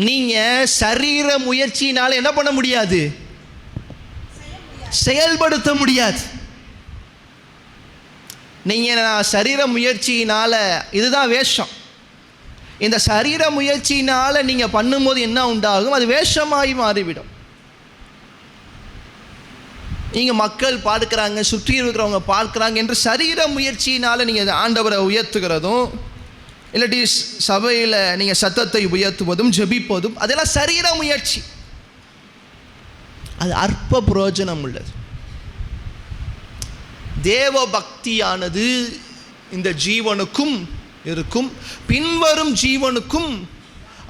நீங்க சரீர முயற்சியினால என்ன பண்ண முடியாது, செயல்படுத்த முடியாது. நீங்க சரீர முயற்சியினால, இதுதான் வேஷம், இந்த சரீர முயற்சியினால நீங்க பண்ணும்போது என்ன உண்டாகும், அது வேஷமாகி மாறிவிடும். நீங்க மக்கள் பார்க்கிறாங்க, சுற்றி இருக்கிறவங்க பார்க்கிறாங்க என்று சரீர முயற்சியினால நீங்க ஆண்டவரை உயர்த்துகிறதும், இல்லாட்டி சபையில் நீங்க சத்தத்தை உயர்த்துவதும் ஜெபிப்பதும் அதெல்லாம் சரீர முயற்சி. அது அற்ப பிரயோஜனம் உள்ளது. தேவ பக்தியானது இந்த ஜீவனுக்கும் இருக்கும், பின்வரும் ஜீவனுக்கும்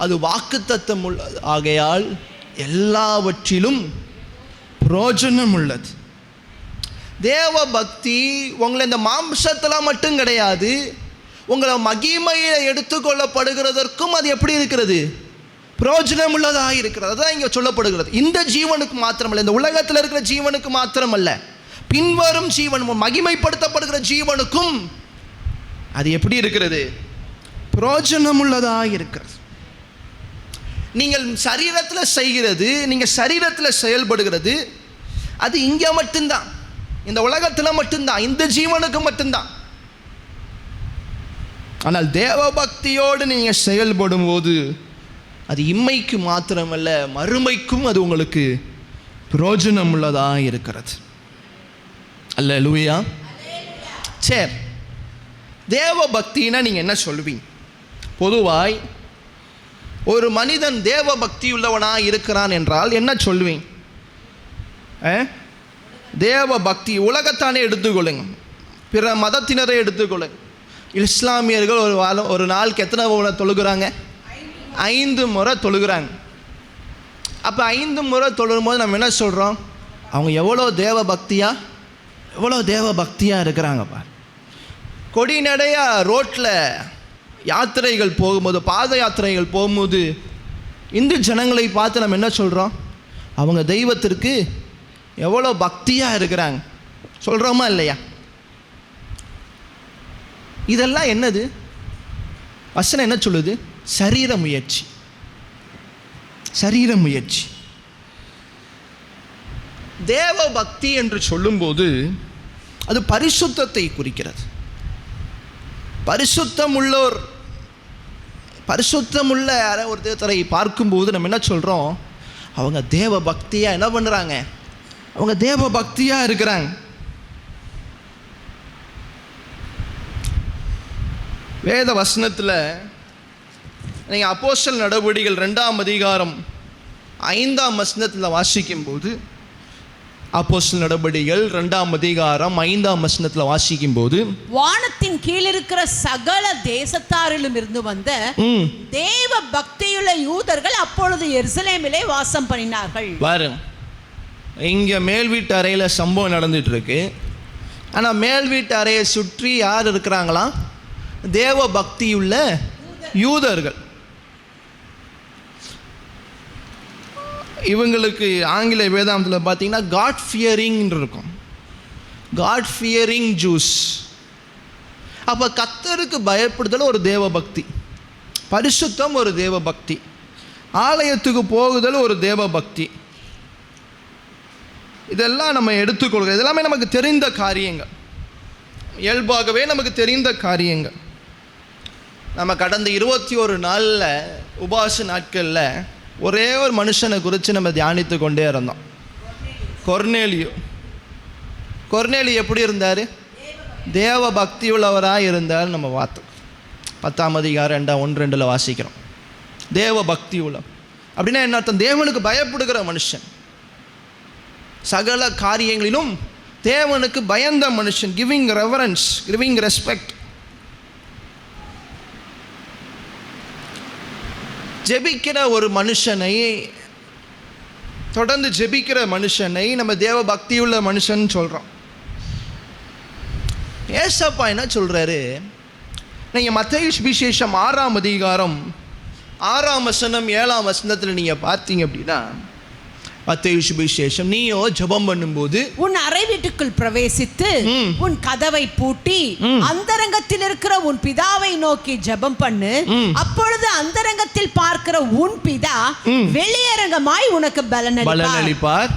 அது வாக்குத்தத்தம் உள்ளது. ஆகையால் எல்லாவற்றிலும் பிரயோஜனம் உள்ளது. தேவ பக்தி உங்களை இந்த மாம்சத்தில் மட்டும் கிடையாது, உங்களை மகிமையை எடுத்துக்கொள்ளப்படுகிறதற்கும் அது எப்படி இருக்கிறது, பிரயோஜனம் உள்ளதாக இருக்கிறது. அதுதான் இங்கே சொல்லப்படுகிறது. இந்த ஜீவனுக்கு மாத்திரமல்ல, இந்த உலகத்தில் இருக்கிற ஜீவனுக்கு மாத்திரமல்ல, பின்வரும் ஜீவன் மகிமைப்படுத்தப்படுகிற ஜீவனுக்கும் அது எப்படி இருக்கிறது, பிரயோஜனம் உள்ளதாக இருக்கிறது. நீங்கள் சரீரத்தில் செய்கிறது, நீங்கள் சரீரத்தில் செயல்படுகிறது, அது இங்கே மட்டும்தான், இந்த உலகத்தில் மட்டும்தான், இந்த ஜீவனுக்கு மட்டும்தான். ஆனால் தேவ பக்தியோடு நீங்கள் செயல்படும் போது அது இம்மைக்கு மாத்திரமல்ல, மறுமைக்கும் அது உங்களுக்கு பிரயோஜனம் உள்ளதாக இருக்கிறது. அல்லேலூயா. சரி, தேவ பக்தினா நீங்கள் என்ன சொல்லுவீங்க? பொதுவாய் ஒரு மனிதன் தேவ பக்தி உள்ளவனாக இருக்கிறான் என்றால் என்ன சொல்லுவீங்க? தேவ பக்தி உலகத்தானே எடுத்துக்கொள்ளுங்க, பிற மதத்தினரை எடுத்துக்கொள்ளுங்க. இஸ்லாமியர்கள் ஒரு நாளுக்கு எத்தனை முறை தொழுகிறாங்க? 5 முறை தொழுகிறாங்க. அப்போ 5 முறை தொழும்போது நம்ம என்ன சொல்கிறோம்? அவங்க எவ்வளோ தேவ பக்தியாக இருக்கிறாங்கப்பா. கொடி நடையாக ரோட்டில் யாத்திரைகள் போகும்போது, பாத யாத்திரைகள் போகும்போது இந்து ஜனங்களை பார்த்து நம்ம என்ன சொல்கிறோம்? அவங்க தெய்வத்திற்கு எவ்வளோ பக்தியாக இருக்கிறாங்க சொல்கிறோமா இல்லையா? இதெல்லாம் என்னது? வசனம் என்ன சொல்லுது? சரீர முயற்சி. தேவ பக்தி என்று சொல்லும்போது அது பரிசுத்தத்தை குறிக்கிறது. பரிசுத்தமுள்ள ஒருத்தரை பார்க்கும்போது நம்ம என்ன சொல்கிறோம்? அவங்க தேவ பக்தியாக என்ன பண்ணுறாங்க? அவங்க தேவ பக்தியாக இருக்கிறாங்க. வேத வசனத்தில் நீங்கள் அப்போஸ்தலர் நடவடிக்கைகள் 2ஆம் அதிகாரம் 5ஆம் வசனத்தில் வாசிக்கும்போது, அப்போஸ்தலர் நடவடிக்கைகள் 2ஆம் அதிகாரம் 5ஆம் வசனத்தில் வாசிக்கும்போது, வானத்தின் கீழ் இருக்கிற சகல தேசத்தாரிலும் இருந்து வந்த தேவ பக்தியுள்ள யூதர்கள் அப்பொழுது எருசலேமிலே வாசம் பண்ணினார்கள். பாருங்க, இங்கே மேல் வீட்டு அறையில் சம்பவம் நடந்துட்டு இருக்கு. ஆனால் மேல் வீட்டு அறையை சுற்றி யார் இருக்கிறாங்களா? தேவ பக்தியுள்ள யூதர்கள். இவங்களுக்கு ஆங்கில வேதாந்தத்தில் பார்த்தீங்கன்னா காட் ஃபியரிங் இருக்கும். God fearing Jews. அப்போ கர்த்தருக்கு பயப்படுதல் ஒரு தேவ பக்தி, பரிசுத்தம் ஒரு தேவ பக்தி, ஆலயத்துக்கு போகுதல் ஒரு தேவ பக்தி. இதெல்லாம் நம்ம எடுத்துக்கொள்கிறோம். இதெல்லாமே நமக்கு தெரிந்த காரியங்கள், இயல்பாகவே நமக்கு தெரிந்த காரியங்கள். நம்ம கடந்த 21 நாளில் உபாச நாட்களில் ஒரே ஒரு மனுஷனை குறித்து நம்ம தியானித்து கொண்டே இருந்தோம். கொர்நேலியு எப்படி இருந்தார்? தேவ பக்தி உள்ளவராக இருந்தார். நம்ம பார்த்தோம். 10ஆம் அதிகாரம் 1-2 வாசிக்கிறோம். தேவ பக்தி உள்ள அப்படின்னா என்ன அர்த்தம்? தேவனுக்கு பயப்படுகிற மனுஷன், சகல காரியங்களிலும் தேவனுக்கு பயந்த மனுஷன், கிவிங் ரெவரன்ஸ், கிவிங் ரெஸ்பெக்ட். ஜெபிக்கிற ஒரு மனுஷனை, தொடர்ந்து ஜெபிக்கிற மனுஷனை நம்ம தேவ பக்தியுள்ள மனுஷன் சொல்கிறோம். ஏசப்பா என்ன சொல்கிறாரு? நீங்கள் மத்தேயு சுவிசேஷம் 6ஆம் அதிகாரம் 6ஆம் வசனம் 7ஆம் வசனத்தில் நீங்கள் பார்த்தீங்க அப்படின்னா, மத்தேயு சுவிசேஷம், நீயோ ஜெபம் பண்ணும்போது உன் அறை வீட்டுக்குள் பிரவேசித்து உன் கதவை பூட்டி அந்தரங்கத்தில் இருக்கிற உன் பிதாவை நோக்கி ஜெபம் பண்ணு. அப்பொழுது அந்தரங்கத்தில் பார்க்கிற உன் பிதா வெளியரங்கமாய் உனக்கு பலனளிப்பார்.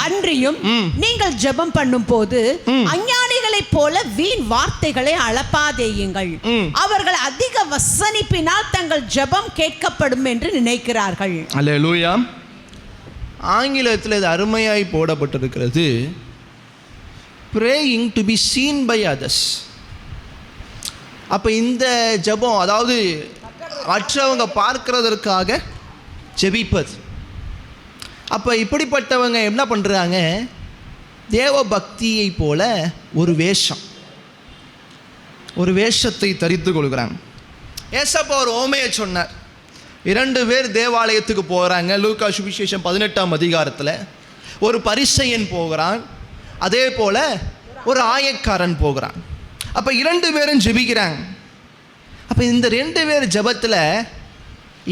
அன்றியும் நீங்கள் ஜெபம் பண்ணும் போது அஞ்ஞானிகளைப் போல வீண் வார்த்தைகளை அளப்பாதேயுங்கள். அவர்கள் அதிக வசனிப்பினால் தங்கள் ஜெபம் கேட்கப்படும் என்று நினைக்கிறார்கள். அல்லேலூயா. ஆங்கிலத்தில் இது அருமையாய் போடப்பட்டிருக்கிறது, praying to be seen by others. அப்போ இந்த ஜெபம், அதாவது மற்றவங்க பார்க்கிறதற்காக ஜெபிப்பது. அப்போ இப்படிப்பட்டவங்க என்ன பண்ணுறாங்க? தேவ பக்தியை போல ஒரு வேஷத்தை தரித்து கொள்கிறாங்க. ஏசப்பா ஒரு ஓமையை சொன்னார். 2 பேர் தேவாலயத்துக்கு போகிறாங்க. லூக்கா சுவிசேஷம் 18ஆம் அதிகாரத்தில் ஒரு பரிசேயன் போகிறான், அதே போல் ஒரு ஆயக்காரன் போகிறான். அப்போ 2 பேரும் ஜெபிக்கிறாங்க. அப்போ இந்த 2 பேர் ஜெபத்தில்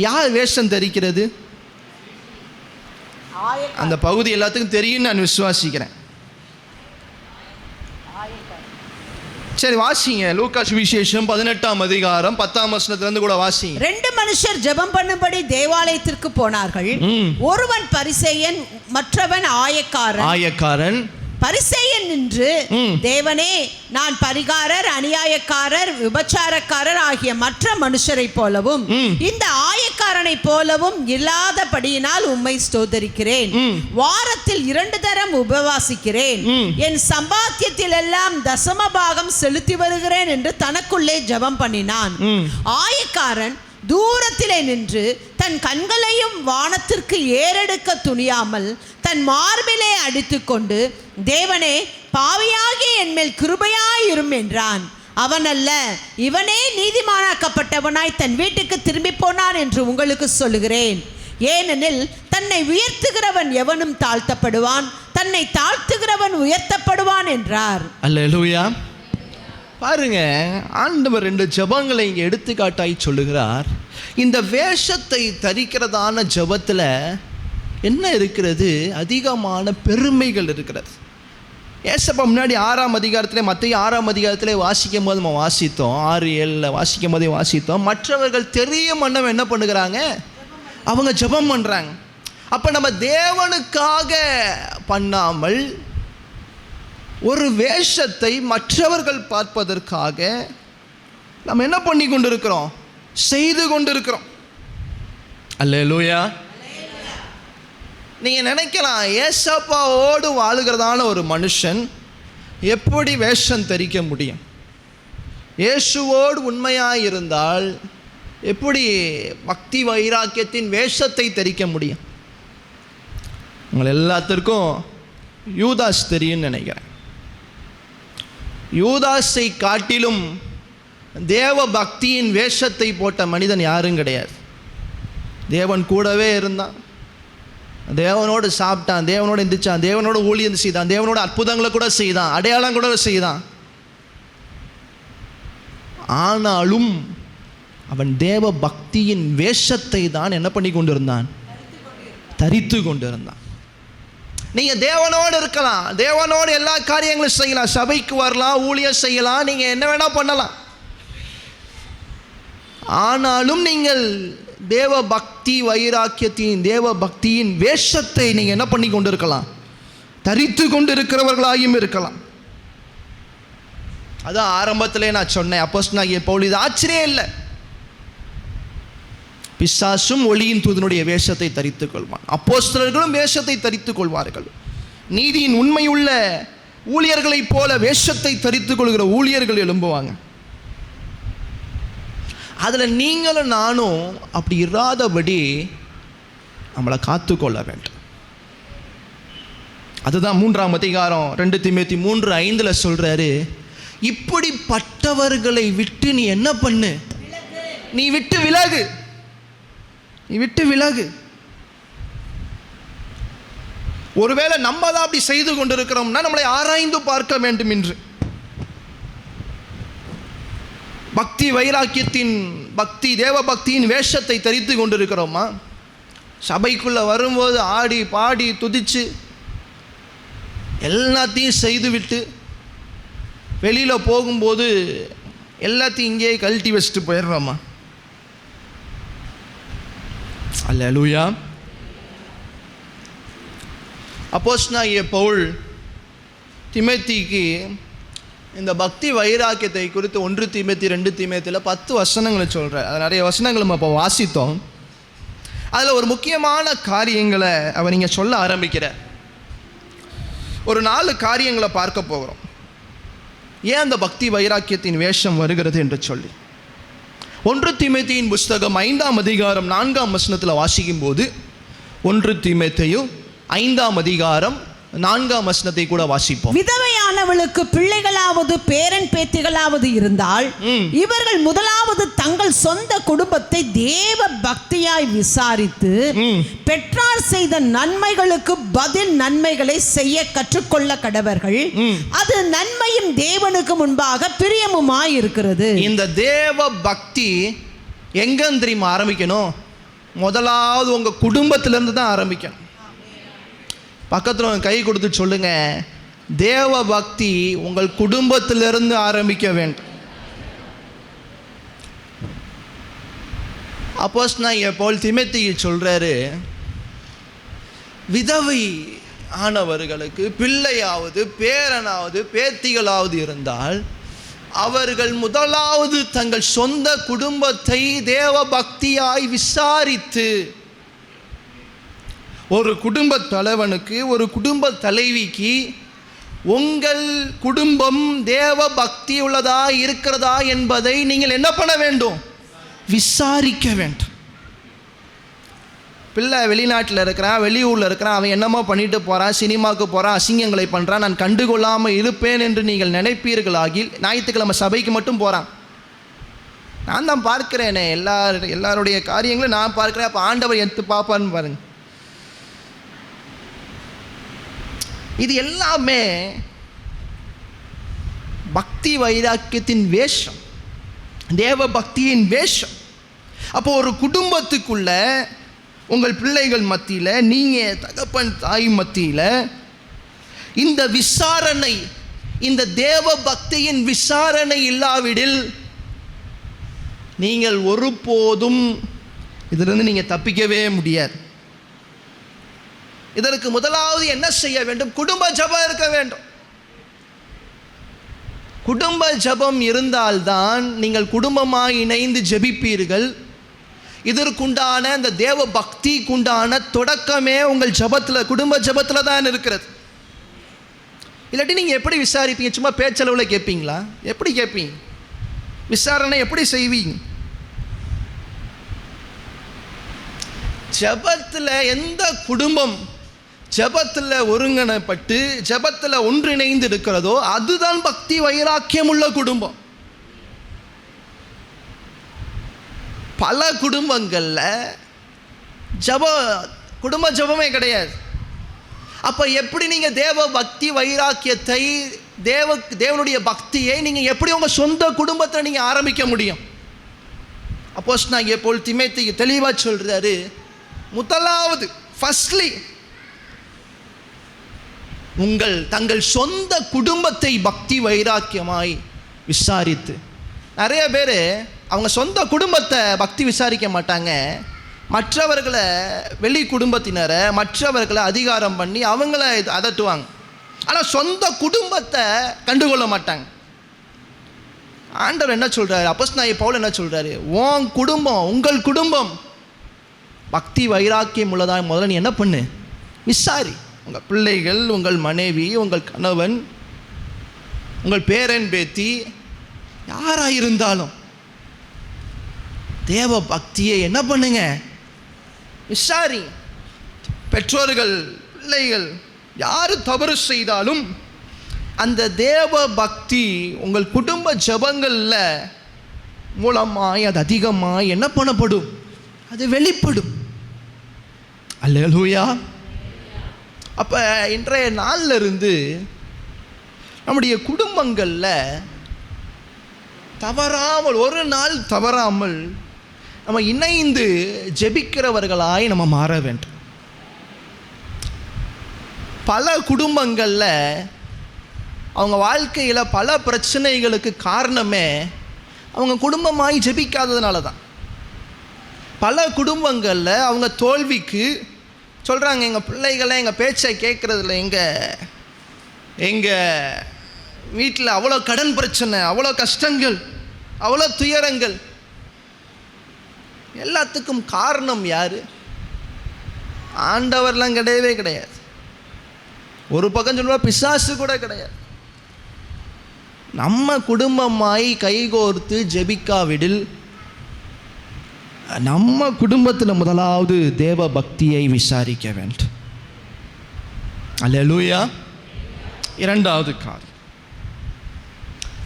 யார் வேஷம் தரிக்கிறது? அந்த பகுதி எல்லாத்துக்கும் தெரியும் நான் விசுவாசிக்கிறேன். சரி, வாசிங்க. லூக்கா சுவிசேஷம் 18ஆம் அதிகாரம் 10ஆம் வசனத்திலிருந்து கூட வாசிங்க. 2 மனுஷர் ஜெபம் பண்ணும்படி தேவாலயத்திற்கு போனார்கள். ஒருவன் பரிசேயன், மற்றவன் ஆயக்காரன். பரிசேயன் நின்று தேவனே, நான் பரிகாரர், அநியாயக்காரர், விபச்சாரக்காரர் ஆகிய மற்ற மனுஷரை போலவும் இந்த ஆயக்காரனை போலவும் இல்லாதபடியினால் உம்மை ஸ்தோத்தரிக்கிறேன். வாரத்தில் 2 தரம் உபவாசிக்கிறேன். என் சம்பாத்தியத்தில் எல்லாம் தசமபாகம் செலுத்தி வருகிறேன் என்று தனக்குள்ளே ஜெபம் பண்ணினான். ஆயக்காரன் தூரத்திலே நின்று தன் கண்களையும் வானத்திற்கு ஏறெடுக்க துணியாமல் தன் மார்பிலே அடித்துக்கொண்டு, தேவனே, பாவியாகிய என்மேல் கிருபையாயிரும் என்றான். அவன் அல்ல, இவனே நீதிமானாக்கப்பட்டவனாய் தன் வீட்டுக்கு திரும்பி போனான் என்று உங்களுக்கு சொல்லுகிறேன். ஏனெனில் தன்னை உயர்த்துகிறவன் எவனும் தாழ்த்தப்படுவான், தன்னை தாழ்த்துகிறவன் உயர்த்தப்படுவான் என்றார். அல்லேலூயா. பாருங்க, ஆண்டவர் 2 ஜெபங்களை இங்கே எடுத்துக்காட்டாய் சொல்லுகிறார். இந்த வேஷத்தை தரிக்கிறதான ஜெபத்தில் என்ன இருக்கிறது? அதிகமான பெருமைகள் இருக்கிறது. ஏசப்பா முன்னாடி 6ஆம் அதிகாரத்திலே, மத்தேயு 6ஆம் அதிகாரத்திலே வாசிக்கும் போது நம்ம வாசித்தோம், 6:7 வாசிக்கும் போதே வாசித்தோம். மற்றவர்கள் தெரியும் மன்னம் என்ன பண்ணுகிறாங்க? அவங்க ஜெபம் பண்ணுறாங்க. அப்போ நம்ம தேவனுக்காக பண்ணாமல் ஒரு வேஷத்தை மற்றவர்கள் பார்ப்பதற்காக நம்ம என்ன பண்ணி கொண்டிருக்கிறோம்? செய்து கொண்டிருக்கிறோம். அல்லேலூயா. நீங்க நினைக்கலாம், ஏசப்பாவோடு வாழுகிறதான ஒரு மனுஷன் எப்படி வேஷம் தரிக்க முடியும்? இயேசுவோடு உண்மையாக இருந்தால் எப்படி பக்தி வைராக்கியத்தின் வேஷத்தை தரிக்க முடியும்? உங்கள் எல்லாத்திற்கும் யூதாஸ் தெரியும்னு நினைக்கிறேன். யூதாஸை காட்டிலும் தேவ பக்தியின் வேஷத்தை போட்ட மனிதன் யாரும் கிடையாது. தேவன் கூடவே இருந்தான், தேவனோடு சாப்பிட்டான், தேவனோடு எந்திரிச்சான், தேவனோட ஊழியம் செய்தான், தேவனோட அற்புதங்களை கூட செய்தான், அடையாளம் கூட செய்தான். ஆனாலும் அவன் தேவ பக்தியின் வேஷத்தை தான் என்ன பண்ணி கொண்டிருந்தான்? தரித்து கொண்டிருந்தான். நீங்கள் தேவனோடு இருக்கலாம், தேவனோடு எல்லா காரியங்களும் செய்யலாம், சபைக்கு வரலாம், ஊழியம் செய்யலாம், நீங்கள் என்ன வேணால் பண்ணலாம். ஆனாலும் நீங்கள் தேவ பக்தி வைராக்கியத்தின், தேவ பக்தியின் வேஷத்தை நீங்கள் என்ன பண்ணி கொண்டு இருக்கலாம்? தரித்து கொண்டு இருக்கிறவர்களாயும் இருக்கலாம். அதான் ஆரம்பத்திலே நான் சொன்னேன், அப்போஸ்தலனாகிய பவுல், இது ஆச்சரியம் இல்லை. பிசாசும் ஒளியின் தூதனுடைய வேஷத்தை தரித்துக் கொள்வான், அப்போஸ்தலர்களும் வேஷத்தை தரித்துக் கொள்வார்கள். நீதியின் உண்மையுள்ள ஊழியர்களைப் போல வேஷத்தை தரித்துக் கொள்கிற ஊழியர்கள் எழும்புவாங்க. அதில் நீங்களும் நானும் அப்படி இராதபடி நம்மளை காத்துக்கொள்ள வேண்டும். அதுதான் 3ஆம் அதிகாரம் 2 தீமோத்தேயு 3:5 சொல்றாரு, இப்படிப்பட்டவர்களை விட்டு நீ என்ன பண்ணு? நீ விட்டு விலகு, நீ விட்டு விலகு. ஒருவேளை நம்ம தான் அப்படி செய்து கொண்டிருக்கிறோம்னா நம்மளை ஆராய்ந்து பார்க்க வேண்டும். என்று பக்தி வைராக்கியத்தின், பக்தி தேவ பக்தியின் வேஷத்தை தரித்து கொண்டிருக்கிறோமா? சபைக்குள்ளே வரும்போது ஆடி பாடி துதிச்சு எல்லாத்தையும் செய்துவிட்டு வெளியில் போகும்போது எல்லாத்தையும் இங்கேயே கழட்டி வச்சுட்டு போயிடுறோமா? அல்லேலூயா. அப்போஸ்தலனாகிய பவுல் தீமோத்தேயுக்கு இந்த பக்தி வைராக்கியத்தை குறித்து 1 தீமோத்தேயு 2 தீமோத்தேயுல 10 வசனங்களை சொல்கிறார். அது நிறைய வசனங்களை நம்ம இப்போ வாசித்தோம். அதில் ஒரு முக்கியமான காரியங்களை அவர் நீங்கள் சொல்ல ஆரம்பிக்கிற ஒரு 4 காரியங்களை பார்க்க போகிறோம். ஏன் அந்த பக்தி வைராக்கியத்தின் வேஷம் வருகிறது என்று சொல்லி 1 தீமோத்தேயுவின் புஸ்தகம் 5ஆம் அதிகாரம் 4ஆம் வசனத்தில் வாசிக்கும் போது 1 தீமோத்தேயு 5ஆம் அதிகாரம் 4ஆம் வசனத்தை கூட வாசிப்போம். விதவையானவளுக்கு பிள்ளைகளாவது பேரன் பேத்திகளாவது இருந்தால் இவர்கள் முதலாவது தங்கள் சொந்த குடும்பத்தை தேவ பக்தியாய் விசாரித்து பெற்றார் செய்த நன்மைகளுக்கு பதில் நன்மைகளை செய்ய கற்றுக்கொள்ள கடவர்கள். அது நன்மையும் தேவனுக்கு முன்பாக பிரியமுமாய் இருக்கிறது. இந்த தேவ பக்தி எங்க தெரியுமா ஆரம்பிக்கணும்? முதலாவது உங்க குடும்பத்திலிருந்து தான் ஆரம்பிக்கணும். பக்கத்தில் கை கொடுத்து சொல்லுங்க, தேவ பக்தி உங்கள் குடும்பத்திலிருந்து ஆரம்பிக்க வேண்டும். அப்போஸ்தலனாகிய பவுல் தீமோத்தேயுக்கு சொல்றாரு, விதவை ஆனவர்களுக்கு பிள்ளையாவது பேரனாவது பேத்திகளாவது இருந்தால் அவர்கள் முதலாவது தங்கள் சொந்த குடும்பத்தை தேவ பக்தியாய் விசாரித்து, ஒரு குடும்ப தலைவனுக்கு ஒரு குடும்ப தலைவிக்கு உங்கள் குடும்பம் தேவ பக்தி உள்ளதா இருக்கிறதா என்பதை நீங்கள் என்ன பண்ண வேண்டும்? விசாரிக்க வேண்டும். பிள்ளை வெளிநாட்டில் இருக்கிறான், வெளியூரில் இருக்கிறான், அவன் என்னமோ பண்ணிட்டு போகிறான், சினிமாவுக்கு போகிறான், அசிங்கங்களை பண்ணுறான், நான் கண்டுகொள்ளாமல் இருப்பேன் என்று நீங்கள் நினைப்பீர்களாகில் ஞாயிற்றுக்கிழமை சபைக்கு மட்டும் போகிறான். நான் தான் பார்க்கிறேனே, எல்லாருடைய காரியங்களும் நான் பார்க்குறேன், அப்போ ஆண்டவர் எடுத்து பார்ப்பான்னு பாருங்க. இது எல்லாமே பக்தி வைராக்கியத்தின் வேஷம், தேவ பக்தியின் வேஷம். அப்போ ஒரு குடும்பத்துக்குள்ள உங்கள் பிள்ளைகள் மத்தியில், நீங்கள் தகப்பன் தாய் மத்தியில் இந்த விசாரணை, இந்த தேவ பக்தியின் விசாரணை இல்லாவிடில் நீங்கள் ஒருபோதும் இதிலிருந்து நீங்கள் தப்பிக்கவே முடியாது. இதற்கு முதலாவது என்ன செய்ய வேண்டும்? குடும்ப ஜெபம் இருக்க வேண்டும். குடும்ப ஜெபம் இருந்தால்தான் நீங்கள் குடும்பமாக இணைந்து ஜெபிப்பீர்கள். இதற்குண்டான அந்த தேவ பக்திக்குண்டான தொடக்கமே உங்கள் ஜெபத்தில், குடும்ப ஜெபத்தில் தான் இருக்கிறது. இல்லாட்டி நீங்கள் எப்படி விசாரிப்பீங்க? சும்மா பேச்சளவில் கேட்பீங்களா? எப்படி கேட்பீங்க? விசாரணை எப்படி செய்வீங்க? ஜெபத்தில் எந்த குடும்பம் ஜெபத்தில் ஒருங்கிணைப்பட்டு ஜெபத்தில் ஒன்றிணைந்து இருக்கிறதோ அதுதான் பக்தி வைராக்கியம் உள்ள குடும்பம். பல குடும்பங்களில் குடும்ப ஜெபமே கிடையாது. அப்போ எப்படி நீங்கள் தேவ பக்தி வைராக்கியத்தை, தேவனுடைய பக்தியை நீங்கள் எப்படி உங்கள் சொந்த குடும்பத்தில் நீங்கள் ஆரம்பிக்க முடியும்? அப்போஸ்தலனாகிய பவுல் தீமோத்தேயுக்கு தெளிவாக சொல்கிறாரு, முதலாவது ஃபர்ஸ்ட்லி தங்கள் சொந்த குடும்பத்தை பக்தி வைராக்கியமாய் விசாரித்து. நிறைய பேர் அவங்க சொந்த குடும்பத்தை பக்தி விசாரிக்க மாட்டாங்க, மற்றவர்களை, வெளி குடும்பத்தினரை மற்றவர்களை அதிகாரம் பண்ணி அவங்கள அதட்டுவாங்க. ஆனால் சொந்த குடும்பத்தை கண்டுகொள்ள மாட்டாங்க. ஆண்டவர் என்ன சொல்கிறாரு? அப்போஸ்தலனாகிய பவுல் என்ன சொல்கிறாரு? உன் குடும்பம், உங்கள் குடும்பம் பக்தி வைராக்கியம் உள்ளதா முதல்ல நீ என்ன பண்ணு? விசாரி. உங்கள் பிள்ளைகள், உங்கள் மனைவி, உங்கள் கணவன், உங்கள் பேரன் பேத்தி யாராக இருந்தாலும் தேவ பக்தியை என்ன பண்ணுங்க? விசாரி. பெற்றோர்கள், பிள்ளைகள் யார் தவறு செய்தாலும் அந்த தேவ பக்தி உங்கள் குடும்ப ஜெபங்களில் மூலமாய் அது அதிகமாய் என்ன பண்ணப்படும்? அது வெளிப்படும். அல்லேலூயா. அப்போ இன்றைய நாளில் இருந்து நம்முடைய குடும்பங்களில் தவறாமல், ஒரு நாள் தவறாமல் நம்ம இணைந்து ஜெபிக்கிறவர்களாய் நம்ம மாற வேண்டும். பல குடும்பங்களில் அவங்க வாழ்க்கையில் பல பிரச்சனைகளுக்கு காரணமே அவங்க குடும்பமாய் ஜெபிக்காததுனால தான். பல குடும்பங்களில் அவங்க தோல்விக்கு சொல்கிறாங்க, எங்கள் பிள்ளைகளை எங்கள் பேச்சை கேட்குறதில்ல, எங்கள் வீட்டில் அவ்வளோ கடன் பிரச்சனை, அவ்வளோ கஷ்டங்கள், அவ்வளோ துயரங்கள். எல்லாத்துக்கும் காரணம் யார்? ஆண்டவர்லாம் கிடையவே கிடையாது. ஒரு பக்கம் சொல்லுவா பிசாசு கூட கிடையாது. நம்ம குடும்பமாய் கைகோர்த்து ஜெபிக்காவிடில் நம்ம குடும்பத்தில் முதலாவது தேவ பக்தியை விசாரிக்க வேண்டும். அல்லேலூயா. இரண்டாவது காரியம்,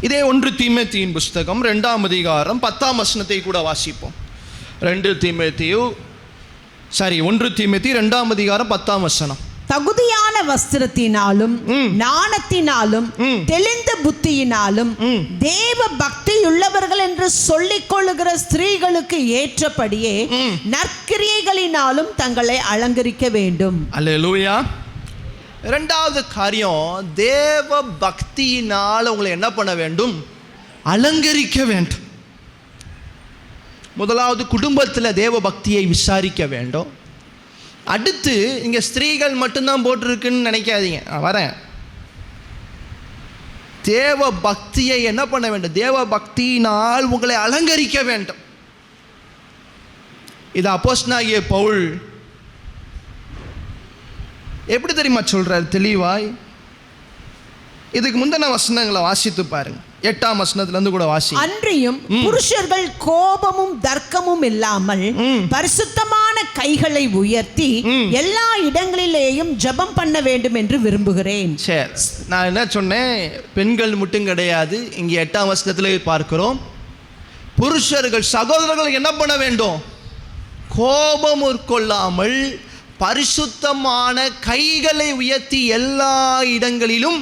இதே 1 தீமோத்தேயுவின் புஸ்தகம் 2ஆம் அதிகாரம் 10ஆம் வசனத்தை கூட வாசிப்போம். 1 தீமோத்தேயு 2ஆம் அதிகாரம் 10ஆம் வசனம். தகுதியான வஸ்திரத்தினாலும் ஞானத்தினாலும் தெளிந்த புத்தியினாலும் தேவ பக்தியுள்ளவர்கள் என்று சொல்லிக் கொள்ளுகிற ஸ்திரீகளுக்கு ஏற்றபடியே நற்கிரியைகளினாலும் தங்களை அலங்கரிக்க வேண்டும். அல்லேலூயா. இரண்டாவது காரியம், தேவ பக்தியினால் உங்களை என்ன பண்ண வேண்டும்? அலங்கரிக்க வேண்டும். முதலாவது குடும்பத்தில் தேவ பக்தியை விசாரிக்க வேண்டும். அடுத்து இங்கே ஸ்திரீகள் மட்டும்தான் போட்டிருக்குன்னு நினைக்காதீங்க, நான் வரேன். தேவ பக்தியை என்ன பண்ண வேண்டும்? தேவ பக்தியினால் உங்களை அலங்கரிக்க வேண்டும். இது அப்போஸ்தலனாகிய பவுல் எப்படி தெரியுமா சொல்றார் தெளிவாய்? இதுக்கு முந்தின வசனங்களை வாசித்து பாருங்க. 8ஆம் வசனத்திலிருந்து கூட வாசி. அன்றியும் புருஷர்கள் கோபமும் தர்க்கமும் இல்லாமல் பரிசுத்தமான கைகளை உயர்த்தி எல்லா இடங்களிலேயும் ஜெபம் பண்ண வேண்டும் என்று விரும்புகிறேன். சரி, நான் என்ன சொன்னேன்? பெண்கள் மட்டும் கிடையாது. இங்கே 8ஆம் வசனத்திலே பார்க்கிறோம், புருஷர்கள் சகோதரர்கள் என்ன பண்ண வேண்டும்? கோபம் கொள்ளாமல் பரிசுத்தமான கைகளை உயர்த்தி எல்லா இடங்களிலும்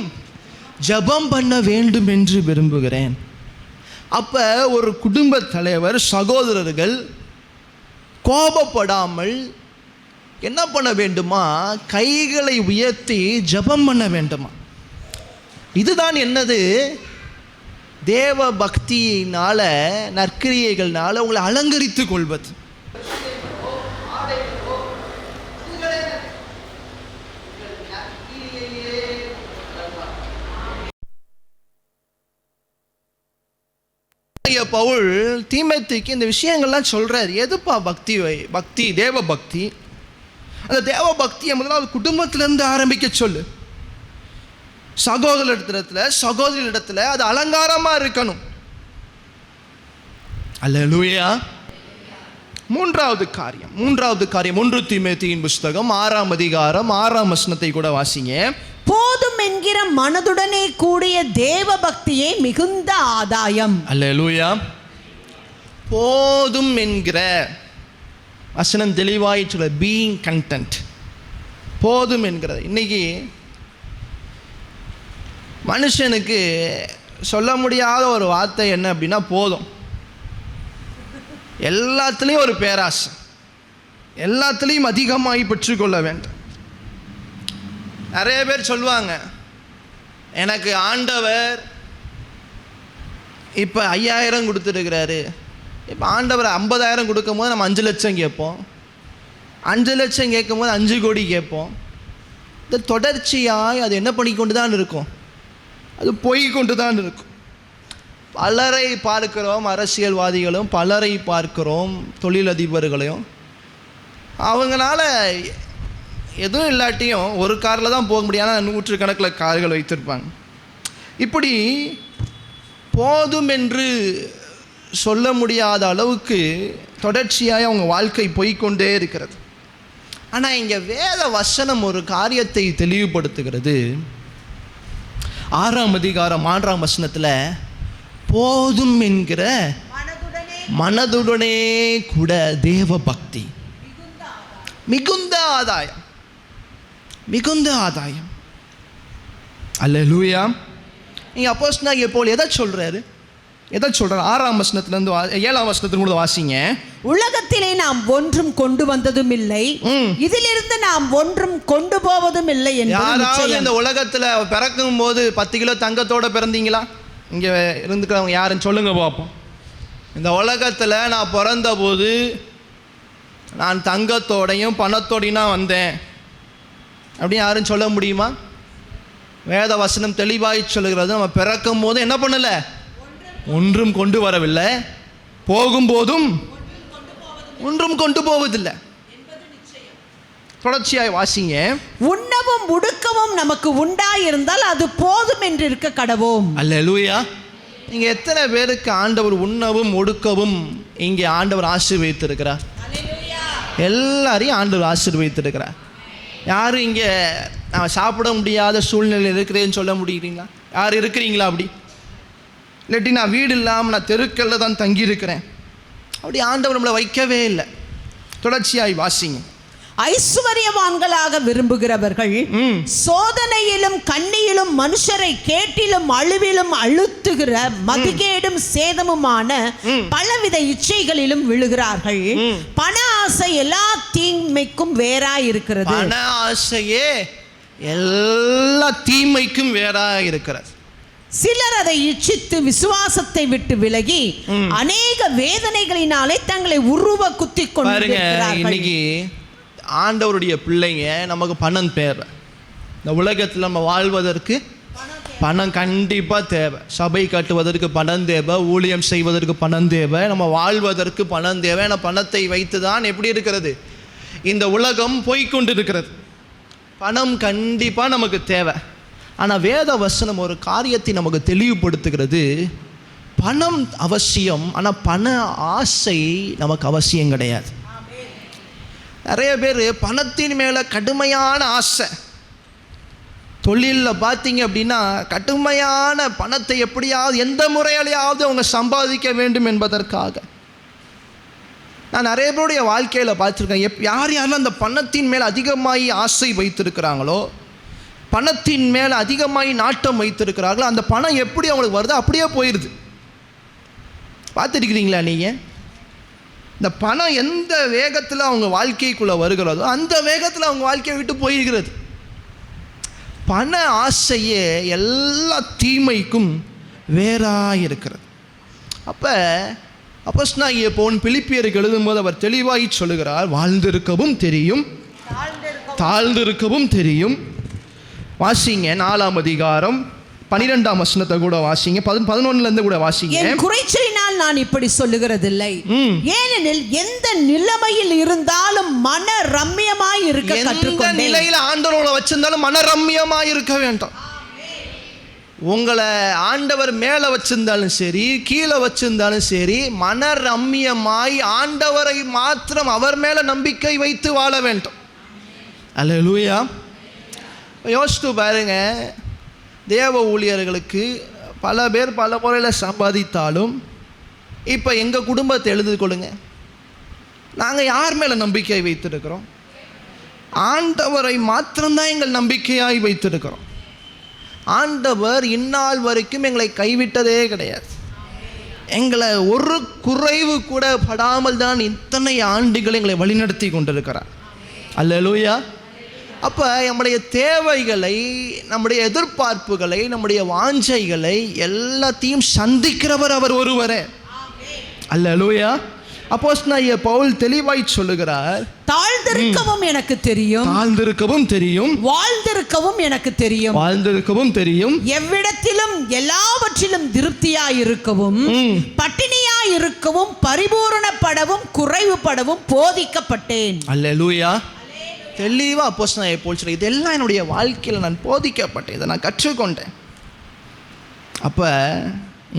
ஜெபம் பண்ண வேண்டும் என்று விரும்புகிறேன். அப்போ ஒரு குடும்ப தலைவர் சகோதரர்கள் கோபப்படாமல் என்ன பண்ண வேண்டுமா? கைகளை உயர்த்தி ஜெபம் பண்ண வேண்டுமா? இதுதான் என்னது? தேவ பக்தியினால, நற்கிரியைகள்னால உங்களை அலங்கரித்து கொள்வது. பவுல் தீமோத்தேயுக்கு இந்த விஷயங்கள்லாம் சொல்றார். எதுப்பா பக்தி? பக்தி, தேவ பக்தி. அந்த தேவ பக்தியை முதலாவது குடும்பத்திலிருந்து ஆரம்பிக்க சொல்லு. சகோதரிடத்துல அது அலங்காரமா இருக்கணும். அல்லேலூயா. மூன்றாவது காரியம் 1 தீமோத்தேயுவின் புஸ்தகம் 6ஆம் அதிகாரம் 6ஆம் வசனத்தை கூட வாசிங்க. போதும் என்கிற மனதுடனே கூடிய தேவ பக்தியே மிகுந்த ஆதாயம். அல்லேலூயா. போதும் என்கிற வசனம் தெளிவாய் சொல்ல, பீயிங் கண்டென்ட். போதும் என்கிறது. இன்னைக்கு மனுஷனுக்கு சொல்ல முடியாத ஒரு வார்த்தை என்ன அப்படின்னா போதும். எல்லாத்துலேயும் ஒரு பேராசை, எல்லாத்துலேயும் அதிகமாகி பெற்றுக்கொள்ள வேண்டும். நிறைய பேர் சொல்லுவாங்க, எனக்கு ஆண்டவர் இப்போ 5000 கொடுத்துருக்கிறாரு. இப்போ ஆண்டவர் 50,000 கொடுக்கும் போது நம்ம 5 லட்சம் கேட்போம். 5 லட்சம் கேட்கும் போது 5 கோடி கேட்போம். இது தொடர்ச்சியாய் அது என்ன பண்ணிக்கொண்டு தான் இருக்கும்? அது போய்கொண்டு தான் இருக்கும். பலரை பார்க்கிறோம், அரசியல்வாதிகளும் பலரை பார்க்கிறோம், தொழிலதிபர்களையும். அவங்களால எதுவும் இல்லாட்டியும் ஒரு காரில் தான் போக முடியாது, 100கணக்கில் கார்கள் வைத்திருப்பாங்க. இப்படி போதும் என்று சொல்ல முடியாத அளவுக்கு தொடர்ச்சியாக அவங்க வாழ்க்கை போய்கொண்டே இருக்கிறது. ஆனால் இங்கே வேத வசனம் ஒரு காரியத்தை தெளிவுபடுத்துகிறது. 6ஆம் அதிகாரம் 6ஆம் வசனத்தில் போதும் என்கிற மனதுடனே கூட தேவ பக்தி மிகுந்த ஆதாயம், மிகுந்த ஆதாயம். அல்லேலூயா. இங்கே அப்போஸ்தலனாகிய பவுல் எதை சொல்றாரு? 6ஆம் வசனத்திலிருந்து 7ஆம் வசனத்திலிருந்து கூட வாசிங்க. உலகத்திலே நாம் ஒன்றும் கொண்டு வந்ததும் இல்லை, இதிலிருந்து நாம் ஒன்றும் கொண்டு போவதும் இல்லை. யாராவது இந்த உலகத்தில் பிறக்கும் போது 10 கிலோ தங்கத்தோட பிறந்தீங்களா? இங்கே இருந்துக்கிறவங்க யாருன்னு சொல்லுங்க பார்ப்போம். இந்த உலகத்தில் நான் பிறந்த போது நான் தங்கத்தோடையும் பணத்தோடையும் நான் வந்தேன் அப்படின்னு யாரும் சொல்ல முடியுமா? வேத வசனம் தெளிவாய் சொல்லுகிறது, நம்ம பிறக்கும் போது என்ன பண்ணல? ஒன்றும் கொண்டு வரவில்லை, போகும்போதும் ஒன்றும் கொண்டு போவதில்லை. தொடர்ச்சியாய் வாசிங்க. உண்ணவும் உடுக்கவும் நமக்கு உண்டாயிருந்தால் அது போதும் என்று இருக்க கடவோம். அல்லேலூயா. நீங்க எத்தனை பேருக்கு ஆண்டவர் உண்ணவும் ஒடுக்கவும் இங்கே ஆண்டவர் ஆசீர்வதித்திருக்கிறார்? எல்லாரையும் ஆண்டவர் ஆசீர்வதித்திருக்கிறார். யாரும் இங்கே நான் சாப்பிட முடியாத சூழ்நிலை இருக்கிறேன்னு சொல்ல முடியுறீங்களா? யார் இருக்கிறீங்களா அப்படி? இல்லாட்டி நான் வீடு இல்லாமல் நான் தெருக்களில் தான் தங்கியிருக்கிறேன், அப்படி ஆண்டவர் நம்மளை வைக்கவே இல்லை. தொடர்ச்சியாய் வாசிங்க. ஐஸ்வர்யவான்களாக விரும்புகிறவர்கள் சோதனையிலும் கண்ணியிலும் மனுஷரை கேட்டிலும் அழுவிலும் அழுத்துகிற மதிகேடும் சேதமுமான பலவித இச்சைகளிலும் விழுகிறார்கள். பண ஆசை எல்லா தீமைக்கும் வேறாய் இருக்கிறது. பண ஆசையே எல்லா தீமைக்கும் வேறாய் இருக்கிறது. சிலர் அதை இச்சித்து விசுவாசத்தை விட்டு விலகி அநேக வேதனைகளினாலே தங்களை உருவ குத்தி கொண்டிருக்கிறார்கள். இன்னைக்கு ஆண்டவருடைய பிள்ளைங்க, நமக்கு பணம் தேவை. இந்த உலகத்தில் நம்ம வாழ்வதற்கு பணம் கண்டிப்பாக தேவை. சபை கட்டுவதற்கு பணம் தேவை, ஊழியம் செய்வதற்கு பணம் தேவை, நம்ம வாழ்வதற்கு பணம் தேவை. ஏன்னா பணத்தை வைத்து தான் எப்படி இருக்கிறது, இந்த உலகம் போய்கொண்டு இருக்கிறது. பணம் கண்டிப்பாக நமக்கு தேவை. ஆனால் வேத வசனம் ஒரு காரியத்தை நமக்கு தெளிவுபடுத்துகிறது. பணம் அவசியம், ஆனால் பண ஆசை நமக்கு அவசியம் கிடையாது. நிறைய பேர் பணத்தின் மேலே கடுமையான ஆசை. தொழிலில் பார்த்தீங்க அப்படின்னா கடுமையான பணத்தை எப்படியாவது எந்த முறையிலையாவது அவங்க சம்பாதிக்க வேண்டும் என்பதற்காக. நான் நிறைய பேருடைய வாழ்க்கையில் பார்த்துருக்கேன். யார் யாரெல்லாம் அந்த பணத்தின் மேலே அதிகமாகி ஆசை வைத்திருக்கிறாங்களோ, பணத்தின் மேலே அதிகமாகி நாட்டம் வைத்திருக்கிறார்களோ, அந்த பணம் எப்படி அவங்களுக்கு வருதோ அப்படியே போயிடுது. பார்த்துருக்கிறீங்களா நீங்கள்? இந்த பணம் எந்த வேகத்தில் அவங்க வாழ்க்கைக்குள்ளே வருகிறதோ அந்த வேகத்தில் அவங்க வாழ்க்கையை விட்டு போயிருக்கிறது. பண ஆசையே எல்லா தீமைக்கும் வேறாக இருக்கிறது. அப்போஸ்தலனாகிய பவுல் பிலிப்பியருக்கு எழுதும்போது அவர் தெளிவாய் சொல்லுகிறார், வாழ்ந்திருக்கவும் தெரியும், தாழ்ந்திருக்கவும் தெரியும். வாசிங்க 4ஆம் அதிகாரம் 12ஆம் வசனத்தை கூட வாசிங்க, 11லேருந்து கூட வாசிங்க. என் குறைச்சலினால் நான் இப்படி சொல்லுகிறதில்லை, ஏனெனில் எந்த நிலைமையில் இருந்தாலும் மன ரம்மியமாய் இருக்க கற்றுக்கொண்டேன். எந்த நிலையில ஆண்டவரோட வச்சிருந்தாலும் மன ரம்மியமாய் இருக்க வேண்டும். உங்களை ஆண்டவர் மேலே வச்சிருந்தாலும் சரி, கீழே வச்சிருந்தாலும் சரி, மன ரம்மியமாய் ஆண்டவரை மாத்திரம் அவர் மேலே நம்பிக்கை வைத்து வாழ வேண்டும். அல்லேலூயா. யோசித்து பாருங்க, தேவ ஊழியர்களுக்கு பல பேர் பல முறையில் சம்பாதித்தாலும் இப்போ எங்கள் குடும்பத்தை எழுதி கொள்ளுங்க, நாங்கள் யார் மேலே நம்பிக்கை வைத்திருக்கிறோம்? ஆண்டவரை மாத்திரம்தான் எங்கள் நம்பிக்கையாய் வைத்திருக்கிறோம். ஆண்டவர் இந்நாள் வரைக்கும் எங்களை கைவிட்டதே கிடையாது. எங்களை ஒரு குறைவு கூட படாமல் தான் இத்தனை ஆண்டுகள் எங்களை வழிநடத்தி கொண்டிருக்கிறார். அல்லேலூயா. அப்போ நம்முடைய தேவைகளை, நம்முடைய எதிர்பார்ப்புகளை, நம்முடைய வாஞ்சைகளை எல்லாத்தையும் சந்திக்கிறவர் அவர் ஒருவரே. அல்லேலூயா. அப்போஸ்தலனாகிய பவுல் தெளிவாய் சொல்லுகிறார், தாழ்ந்திருக்கவும் எனக்கு தெரியும், தாழ்ந்திருக்கவும் தெரியும், வாழ்ந்திருக்கவும் எனக்கு தெரியும், வாழ்ந்திருக்கவும் தெரியும், எவ்விடத்திலும் எல்லாவற்றிலும் திருப்தியாயிருக்கவும் பட்டினியாயிருக்கவும் பரிபூரணப்படவும் குறைவுபடவும் போதிக்கப்பட்டேன். அல்லேலூயா. தெளிவாக அப்போஸ்தலனாகிய பவுல் சொல்றார், இதெல்லாம் என்னுடைய வாழ்க்கையில் நான் போதிக்கப்பட்டேன், இதை நான் கற்றுக்கொண்டேன். அப்போ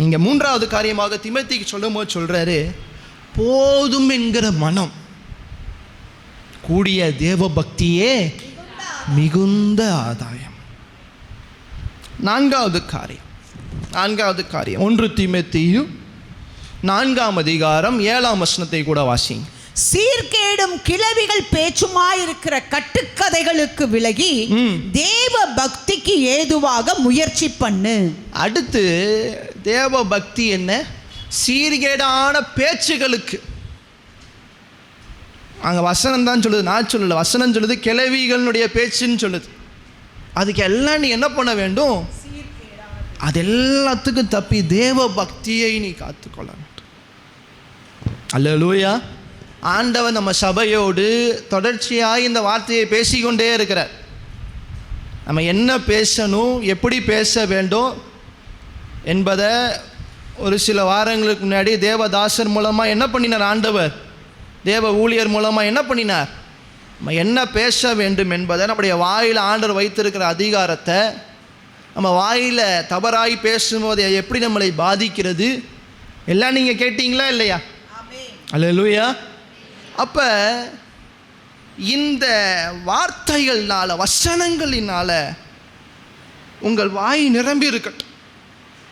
இங்கே 3வது காரியமாக தீமோத்தேயுக்கு சொல்லும் போது சொல்கிறாரு, போதும் என்கிற மனம் கூடிய தேவ பக்தியே மிகுந்த ஆதாயம். 4வது காரியம் 1 தீமோத்தேயு 4ஆம் அதிகாரம் 7ஆம் வசனத்தை கூட வாசிங்க. சீர்கேடும் கிளவிகள் பேச்சுமாயிருக்கிற கட்டுக்கதைகளுக்கு விலகி தேவ பக்திக்கு ஏதுவாக முயற்சி பண்ணு. அடுத்து தேவ பக்தி என்ன? சீர்கேடான பேச்சுகளுக்கு. அங்கே வசனம் தான் சொல்லுது, நான் சொல்லல, வசனம் சொல்லுது கிளவிகளுடைய பேச்சுன்னு சொல்லுது. அதுக்கு எல்லாம் நீ என்ன பண்ண வேண்டும்? அது எல்லாத்துக்கும் தப்பி தேவ பக்தியை நீ காத்துக்கொள்ள வேண்டும். அல்லேலூயா. ஆண்டவர் நம்ம சபையோடு தொடர்ச்சியாக இந்த வார்த்தையை பேசிக்கொண்டே இருக்கிறார். நம்ம என்ன பேசணும், எப்படி பேச வேண்டும் என்பதை ஒரு சில வாரங்களுக்கு முன்னாடி தேவதாசர் மூலமாக என்ன பண்ணினார் ஆண்டவர்? தேவ ஊழியர் மூலமாக என்ன பண்ணினார்? நம்ம என்ன பேச வேண்டும் என்பதை, நம்முடைய வாயில் ஆண்டவர் வைத்திருக்கிற அதிகாரத்தை, நம்ம வாயில் தவறாய் பேசும்போது எப்படி நம்மளை பாதிக்கிறது எல்லாம் நீங்கள் கேட்டீங்களா இல்லையா? அல்லேலூயா. அப்போ இந்த வார்த்தைகள்னால, வசனங்களினால உங்கள் வாய் நிரம்பி இருக்கட்டும்.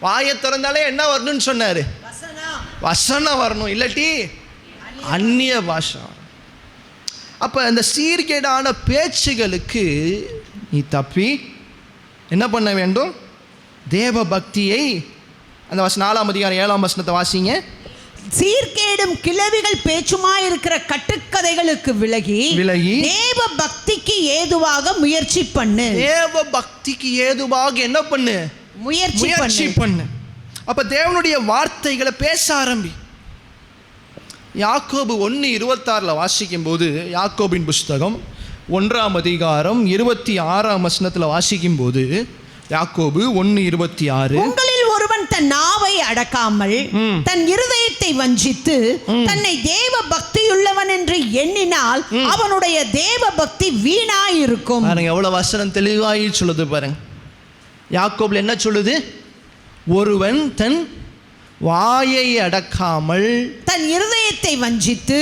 வாயை திறந்தாலே என்ன வரணும்னு சொன்னார்? வசனம் வரணும், இல்லாட்டி அந்நிய பாஷை. அப்போ இந்த சீர்கேடான பேச்சுகளுக்கு நீ தப்பி என்ன பண்ண வேண்டும்? தேவ பக்தியை. அந்த 4ஆம் அதிகாரம் 7ஆம் வசனத்தை வாசிங்க. சீர்கேடும் கிளவிகள் பேச்சுமாயிருக்கிற கட்டுக்கதைகளுக்கு விலகி தேவ பக்திக்கு ஏதுவாக முயற்சி பண்ணு. தேவ பக்திக்கு ஏதுவாக என்ன பண்ணு? முயற்சி பண்ணு. அப்ப தேவனுடைய வார்த்தைகளை பேச ஆரம்பி. யாக்கோபு 1:26 வாசிக்கும் போது, யாக்கோபின் புஸ்தகம் 1 வாசிக்கும் போது, யாக்கோபு 1:26, உங்களில் ஒருவன் தன் நாவை அடக்காமல் தன் இருதயத்தை வஞ்சித்து தன்னை தேவ பக்தியுள்ளவன் என்று எண்ணினால் அவனுடைய தேவ பக்தி வீணாயிருக்கும். பாருங்க எவ்வளவு வசனம் தெளிவாய் சொல்லுது பாருங்க. யாக்கோபுல என்ன சொல்லுது? ஒருவன் தன் வாயை அடக்காமல் தன் இருதயத்தை வஞ்சித்து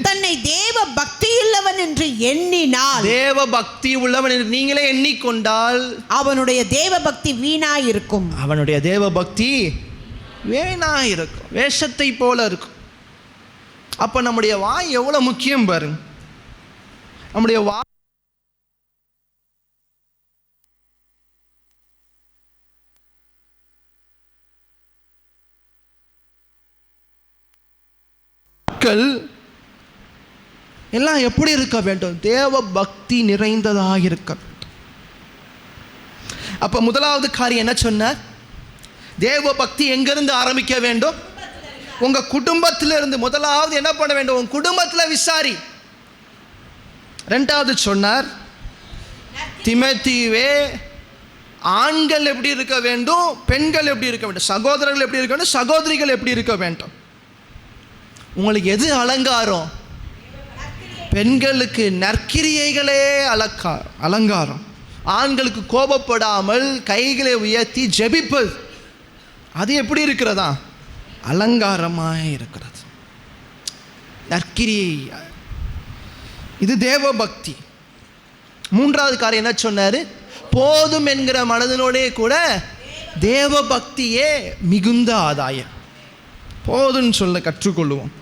தன்னை தேவ பக்தியுள்ளவன் என்று எண்ணினால், தேவ பக்தி உள்ளவன் என்று நீங்களே எண்ணிக்கொண்டால் அவனுடைய தேவ பக்தி வீணாயிருக்கும். அவனுடைய தேவ பக்தி வீணாயிருக்கும், வேஷத்தை போல இருக்கும். அப்ப நம்முடைய வாய் எவ்வளவு முக்கியம் பாருங்க. நம்முடைய வாய் எல்லாம் எப்படி இருக்க வேண்டும்? தேவ பக்தி நிறைந்ததாக இருக்க வேண்டும். அப்ப முதலாவது காரியம் என்ன சொன்னார்? தேவ பக்தி எங்கிருந்து ஆரம்பிக்க வேண்டும்? உங்க குடும்பத்திலிருந்து. முதலாவது என்ன பண்ண வேண்டும்? உங்க குடும்பத்தில் விசாரி. ரெண்டாவது சொன்னார், திமோத்தேயுவே, ஆண்கள் எப்படி இருக்க வேண்டும், பெண்கள் எப்படி இருக்க வேண்டும், சகோதரர்கள் எப்படி இருக்க வேண்டும், சகோதரிகள் எப்படி இருக்க வேண்டும். உங்களுக்கு எது அலங்காரம்? பெண்களுக்கு நற்கிரியைகளே அலங்காரம். ஆண்களுக்கு கோபப்படாமல் கைகளை உயர்த்தி ஜெபிப்பது, அது எப்படி இருக்கிறதா? அலங்காரமாக இருக்கிறது, நற்கிரியை. இது தேவ பக்தி. மூன்றாவது காரியம் என்ன சொன்னார்? போதும் என்கிற மனதினோடே கூட தேவ பக்தியே மிகுந்த ஆதாயம். போதுன்னு சொல்ல கற்றுக்கொள்வோம்.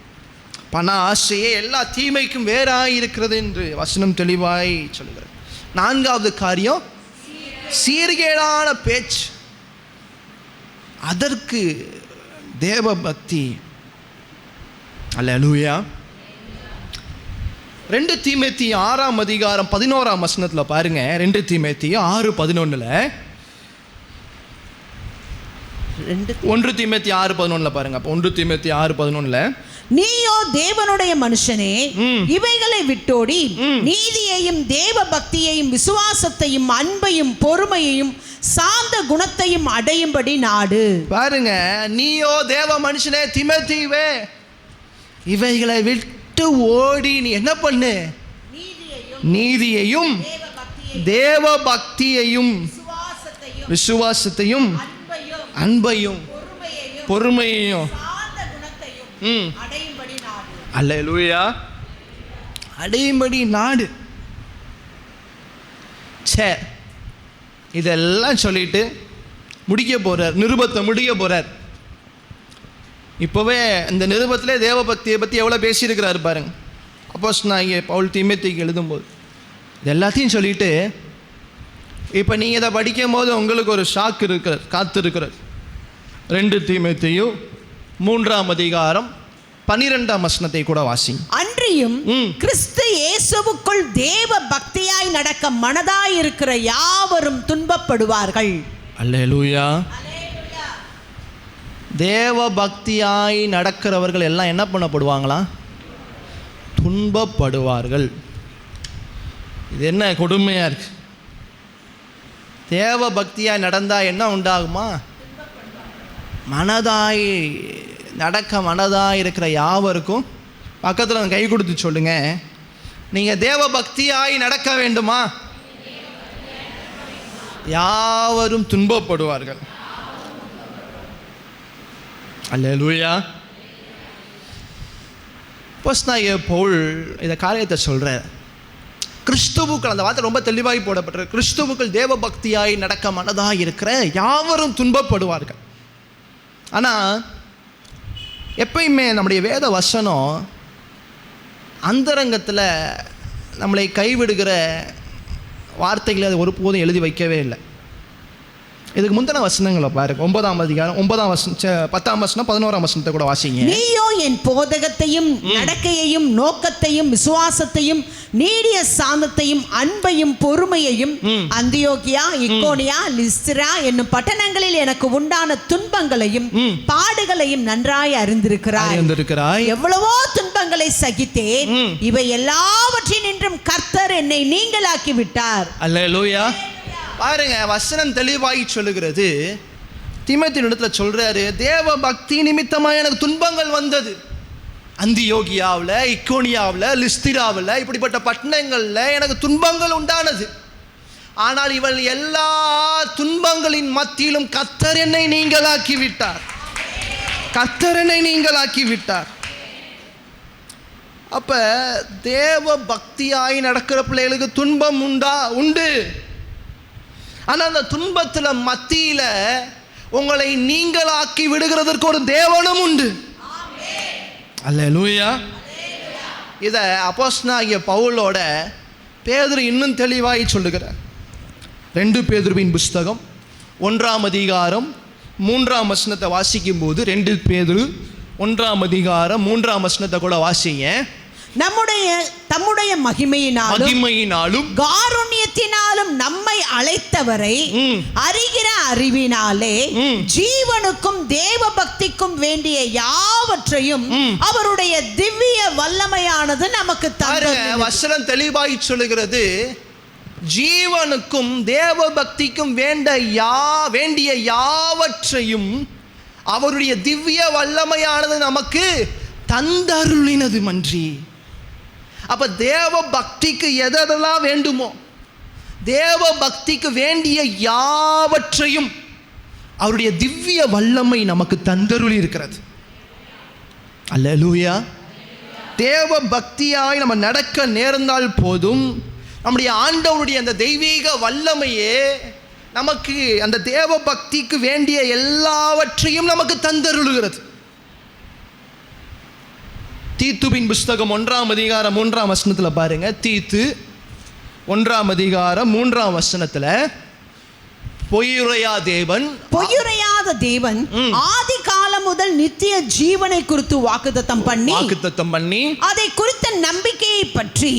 பண ஆசையே எல்லா தீமைக்கும் வேறாய் இருக்கிறது என்று வசனம் தெளிவாய் சொல்கிறது. நான்காவது காரியம் சீர்கேடான பேச்சு, அதற்கு தேவ பக்தி. அல்லேலூயா. 2 தீமோத்தேயு 6:11 பாருங்க. 2 தீமோத்தேயு 6:11, 1 தீமோத்தேயு 6:11 பாருங்க. அப்போ 1 தீமோத்தேயு 6:11, நீயோ தேவனுடைய மனுஷனே, இவைகளை விட்டோடி நீதியையும் தேவ பக்தியையும் விசுவாசத்தையும் அன்பையும் பொறுமையையும் சாந்த குணத்தையும் அடையும்படி நாடு. பாருங்க, நீயோ தேவ மனுஷனே தீமோத்தேயுவே, இவைகளை விட்டு ஓடி நீ என்ன பண்ணு? நீதியையும் தேவ பக்தியையும் விசுவாசத்தையும் அன்பையும் பொறுமையையும் அல்லேலூயா அடையும்படி நாடு. சரி, இதெல்லாம் சொல்லிட்டு முடிக்க போறார், நிருபத்தை முடிக்க போறார். இப்போவே இந்த நிருபத்திலே தேவ பக்தியை பற்றி எவ்வளோ பேசியிருக்கிறாரு பாருங்க. அப்போஸ்தலனாகிய பவுல் தீமோத்தேயுக்கு எழுதும்போது இது எல்லாத்தையும் சொல்லிட்டு, இப்போ நீங்கள் இதை படிக்கும் போது உங்களுக்கு ஒரு ஷாக் இருக்கிறது, காத்திருக்கிறது. 2 தீமோத்தேயு 3:12 கூட வாசிங்க. அன்றியும் கிறிஸ்து இயேசுவுக்குள் தேவ பக்தியாய் நடக்க மனதாய் இருக்கிற யாவரும் துன்பப்படுவார்கள். அல்லேலூயா. தேவ பக்தியாய் நடக்கிறவர்கள் எல்லாம் என்ன பண்ணப்படுவாங்களா? துன்பப்படுவார்கள். இது என்ன கொடுமையா இருக்கு? தேவ பக்தியாய் நடந்தா என்ன உண்டாகுமா? மனதாய் நடக்க மனதாய் இருக்கிற யாவருக்கும் பக்கத்தில் கை கொடுத்து சொல்லுங்க, நீங்கள் தேவ பக்தியாய் நடக்க வேண்டுமா? யாவரும் துன்பப்படுவார்கள். அல்லேலூயா. அப்போஸ்தலனாகிய பவுல் இந்த காரியத்தை சொல்கிறார். கிறிஸ்துவுக்குள், அந்த வார்த்தை ரொம்ப தெளிவாய் போடப்பட்டிருக்கு, கிறிஸ்துவுக்குள் தேவ பக்தியாய் நடக்க மனதாய் இருக்கிற யாவரும் துன்பப்படுவார்கள். ஆனால் எப்பயுமே நம்முடைய வேத வசனம் அந்தரங்கத்தில் நம்மளை கைவிடுகிற வார்த்தைகளை அது ஒருபோதும் எழுதி வைக்கவே இல்லை. இதுக்கு முந்தின வசனங்களை பாருங்க. 9ஆம் அதிகாரம் 9ஆம் வசனம் 10ஆம் வசனம் 11ஆம் வசனத்தை கூட வாசிங்க. நீயோ என் போதகத்தையும் நடக்கையையும் நோக்கத்தையும் விசுவாசத்தையும் நீடிய சாந்தத்தையும் அன்பையும் பொறுமையையும் அந்தியோகியா இக்கோனியா லிஸ்திரா என்னும் பட்டணங்களில் எனக்கு உண்டான துன்பங்களையும் பாடுகளையும் நன்றாய் அறிந்திருக்கிறாய். எவ்வளவோ துன்பங்களை சகித்தேன், இவை எல்லாவற்றினின்றும் கர்த்தர் என்னை நீங்களாக்கி விட்டார். அல்லேலூயா. பாருங்க, வசனம் தெளிவாய் சொல்லுகிறது. தீமோத்தேயுவின் இடத்துல சொல்றாரு, தேவ பக்தி நிமித்தமாக எனக்கு துன்பங்கள் வந்தது. அந்தியோகியாவில், இக்கோனியாவில், லிஸ்திராவில், இப்படிப்பட்ட பட்டணங்களில் எனக்கு துன்பங்கள் உண்டானது. ஆனால் இவள் எல்லா துன்பங்களின் மத்தியிலும் கர்த்தர் என்னை நீங்களாக்கி விட்டார். கர்த்தர் என்னை நீங்களாக்கி விட்டார். அப்ப தேவ பக்தியாய் நடக்கிற பிள்ளைகளுக்கு துன்பம் உண்டு. ஆனால் அந்த துன்பத்தில் மத்தியில் உங்களை நீங்களாக்கி விடுகிறதற்கு ஒரு தேவனும் உண்டு. அல்லேலூயா. இதை அப்போஸ்தலனாகிய பவுலோட பேதுரு இன்னும் தெளிவாய் சொல்லுகிறார். 2 பேதுருவின் புஸ்தகம் 1ஆம் அதிகாரம் 3ஆம் வசனத்தை வாசிக்கும் போது 2 பேதுரு 1ஆம் அதிகாரம் 3ஆம் வசனத்தை கூட வாசிங்க. தம்முடைய மகிமையினாலும் காருண்யத்தினாலும் நம்மை அழைத்தவரை அறிகிற அறிவினாலே ஜீவனுக்கும் தேவ பக்திக்கும் வேண்டிய யாவற்றையும் அவருடைய திவ்ய வல்லமையானது நமக்கு தந்தது. வசனம் தெளிவாய் சொல்லுகிறது, ஜீவனுக்கும் தேவ பக்திக்கும் வேண்டிய யாவற்றையும் அவருடைய திவ்ய வல்லமையானது நமக்கு தந்தருளினது மன்றி. அப்ப தேவ பக்திக்கு எதெல்லாம் வேண்டுமோ, தேவ பக்திக்கு வேண்டிய யாவற்றையும் அவருடைய திவ்ய வல்லமை நமக்கு தந்தருளி இருக்கிறது. அல்லேலூயா. தேவ பக்தியாய் நம்ம நடக்க நேர்ந்தால் போதும், நம்முடைய ஆண்டவருடைய அந்த தெய்வீக வல்லமையே நமக்கு அந்த தேவ பக்திக்கு வேண்டிய எல்லாவற்றையும் நமக்கு தந்தருளுகிறது. தீத்துவின் புஸ்தகம் 1ஆம் அதிகாரம் 3ஆம் வசனத்தில் பாருங்க. தீத்து 1ஆம் அதிகாரம் 3ஆம் வசனத்தில், பொய்யுரையாத தேவன் ஆதி காலம் முதல் நித்திய ஜீவனை குறித்து வாக்குத்தத்தம் பண்ணி அதை குறித்த நம்பிக்கையை பற்றி